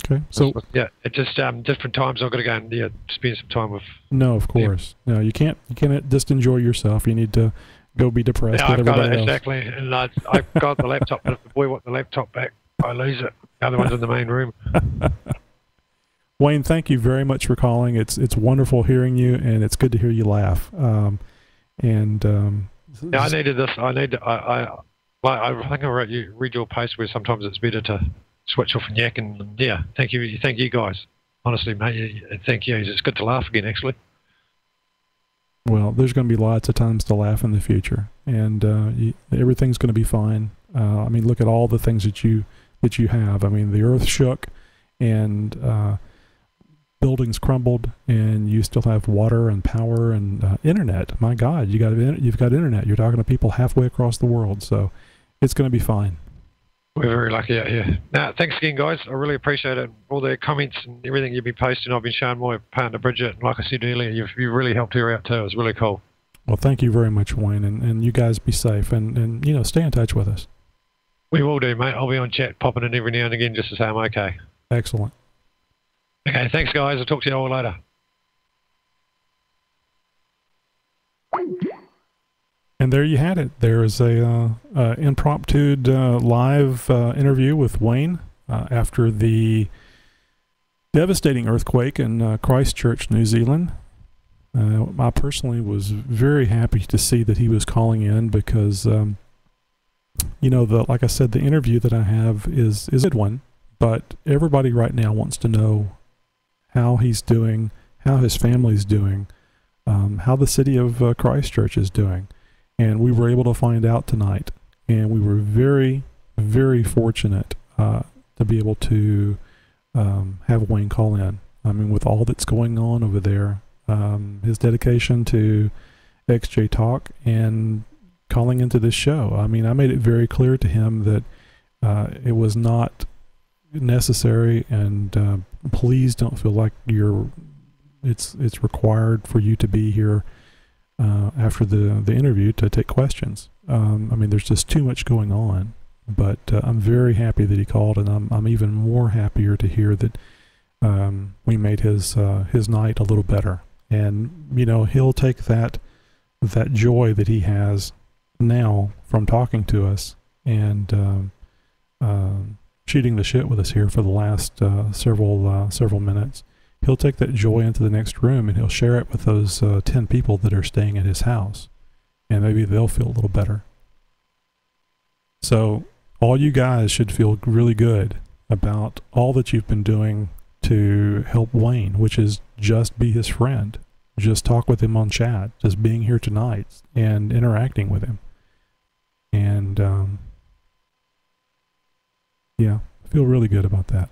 Okay. So yeah, it just different times I've got to go and spend some time with. No, of course. Yeah. No, you can't just enjoy yourself. You need to go be depressed with everybody else. Exactly. And I've got the laptop, but if the boy wants the laptop back, I lose it. The other one's in the main room. Wayne, thank you very much for calling. It's wonderful hearing you, and it's good to hear you laugh. Yeah, I needed this. I think I read your post where sometimes it's better to switch off and yak. And yeah, thank you guys. Honestly, mate, thank you. It's good to laugh again, actually. Well, there's going to be lots of times to laugh in the future, and everything's going to be fine. I mean, look at all the things that you have. I mean, the earth shook, and buildings crumbled, and you still have water and power and internet. My God, you've got internet. You're talking to people halfway across the world, so it's going to be fine. We're very lucky out here. Now, thanks again, guys. I really appreciate it. All the comments and everything you've been posting. I've been showing my partner, Bridget. And like I said earlier, you've really helped her out too. It's really cool. Well, thank you very much, Wayne. And you guys be safe and stay in touch with us. We will do, mate. I'll be on chat, popping in every now and again just to say I'm okay. Excellent. Okay, thanks, guys. I'll talk to you all later. And there you had it. There's a impromptu live interview with Wayne after the devastating earthquake in Christchurch, New Zealand. I personally was very happy to see that he was calling in because, like I said, the interview that I have is a good one, but everybody right now wants to know how he's doing, how his family's doing, how the city of Christchurch is doing. And we were able to find out tonight, and we were very, very fortunate to be able to have Wayne call in. I mean, with all that's going on over there, his dedication to XJ Talk and calling into this show. I mean, I made it very clear to him that it was not necessary, and please don't feel like it's required for you to be here after the interview to take questions. I mean, there's just too much going on, but I'm very happy that he called, and I'm even more happier to hear that we made his night a little better. And he'll take that joy that he has now from talking to us and shooting the shit with us here for the last several minutes. He'll take that joy into the next room, and he'll share it with those 10 people that are staying at his house, and maybe they'll feel a little better. So all you guys should feel really good about all that you've been doing to help Wayne, which is just be his friend, just talk with him on chat, just being here tonight and interacting with him. And yeah, I feel really good about that.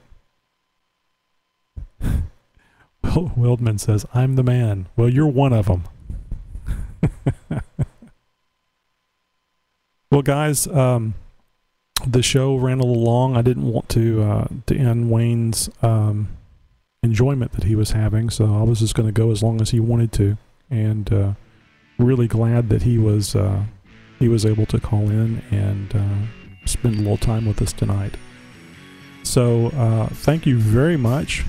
Wildman says, I'm the man. Well, you're one of them. Well, guys, the show ran a little long. I didn't want to end Wayne's enjoyment that he was having, so I was just going to go as long as he wanted to. And really glad that he was able to call in and spend a little time with us tonight. So thank you very much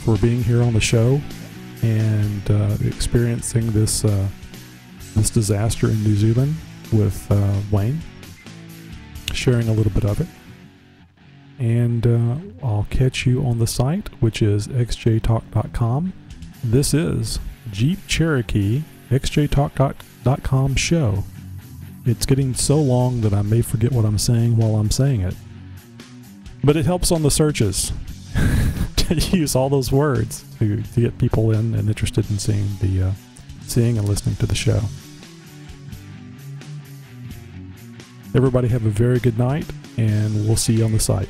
for being here on the show and experiencing this disaster in New Zealand with Wayne, sharing a little bit of it. And I'll catch you on the site, which is xjtalk.com. This is Jeep Cherokee xjtalk.com show. It's getting so long that I may forget what I'm saying while I'm saying it. But it helps on the searches to use all those words to get people in and interested in seeing and listening to the show. Everybody have a very good night, and we'll see you on the site.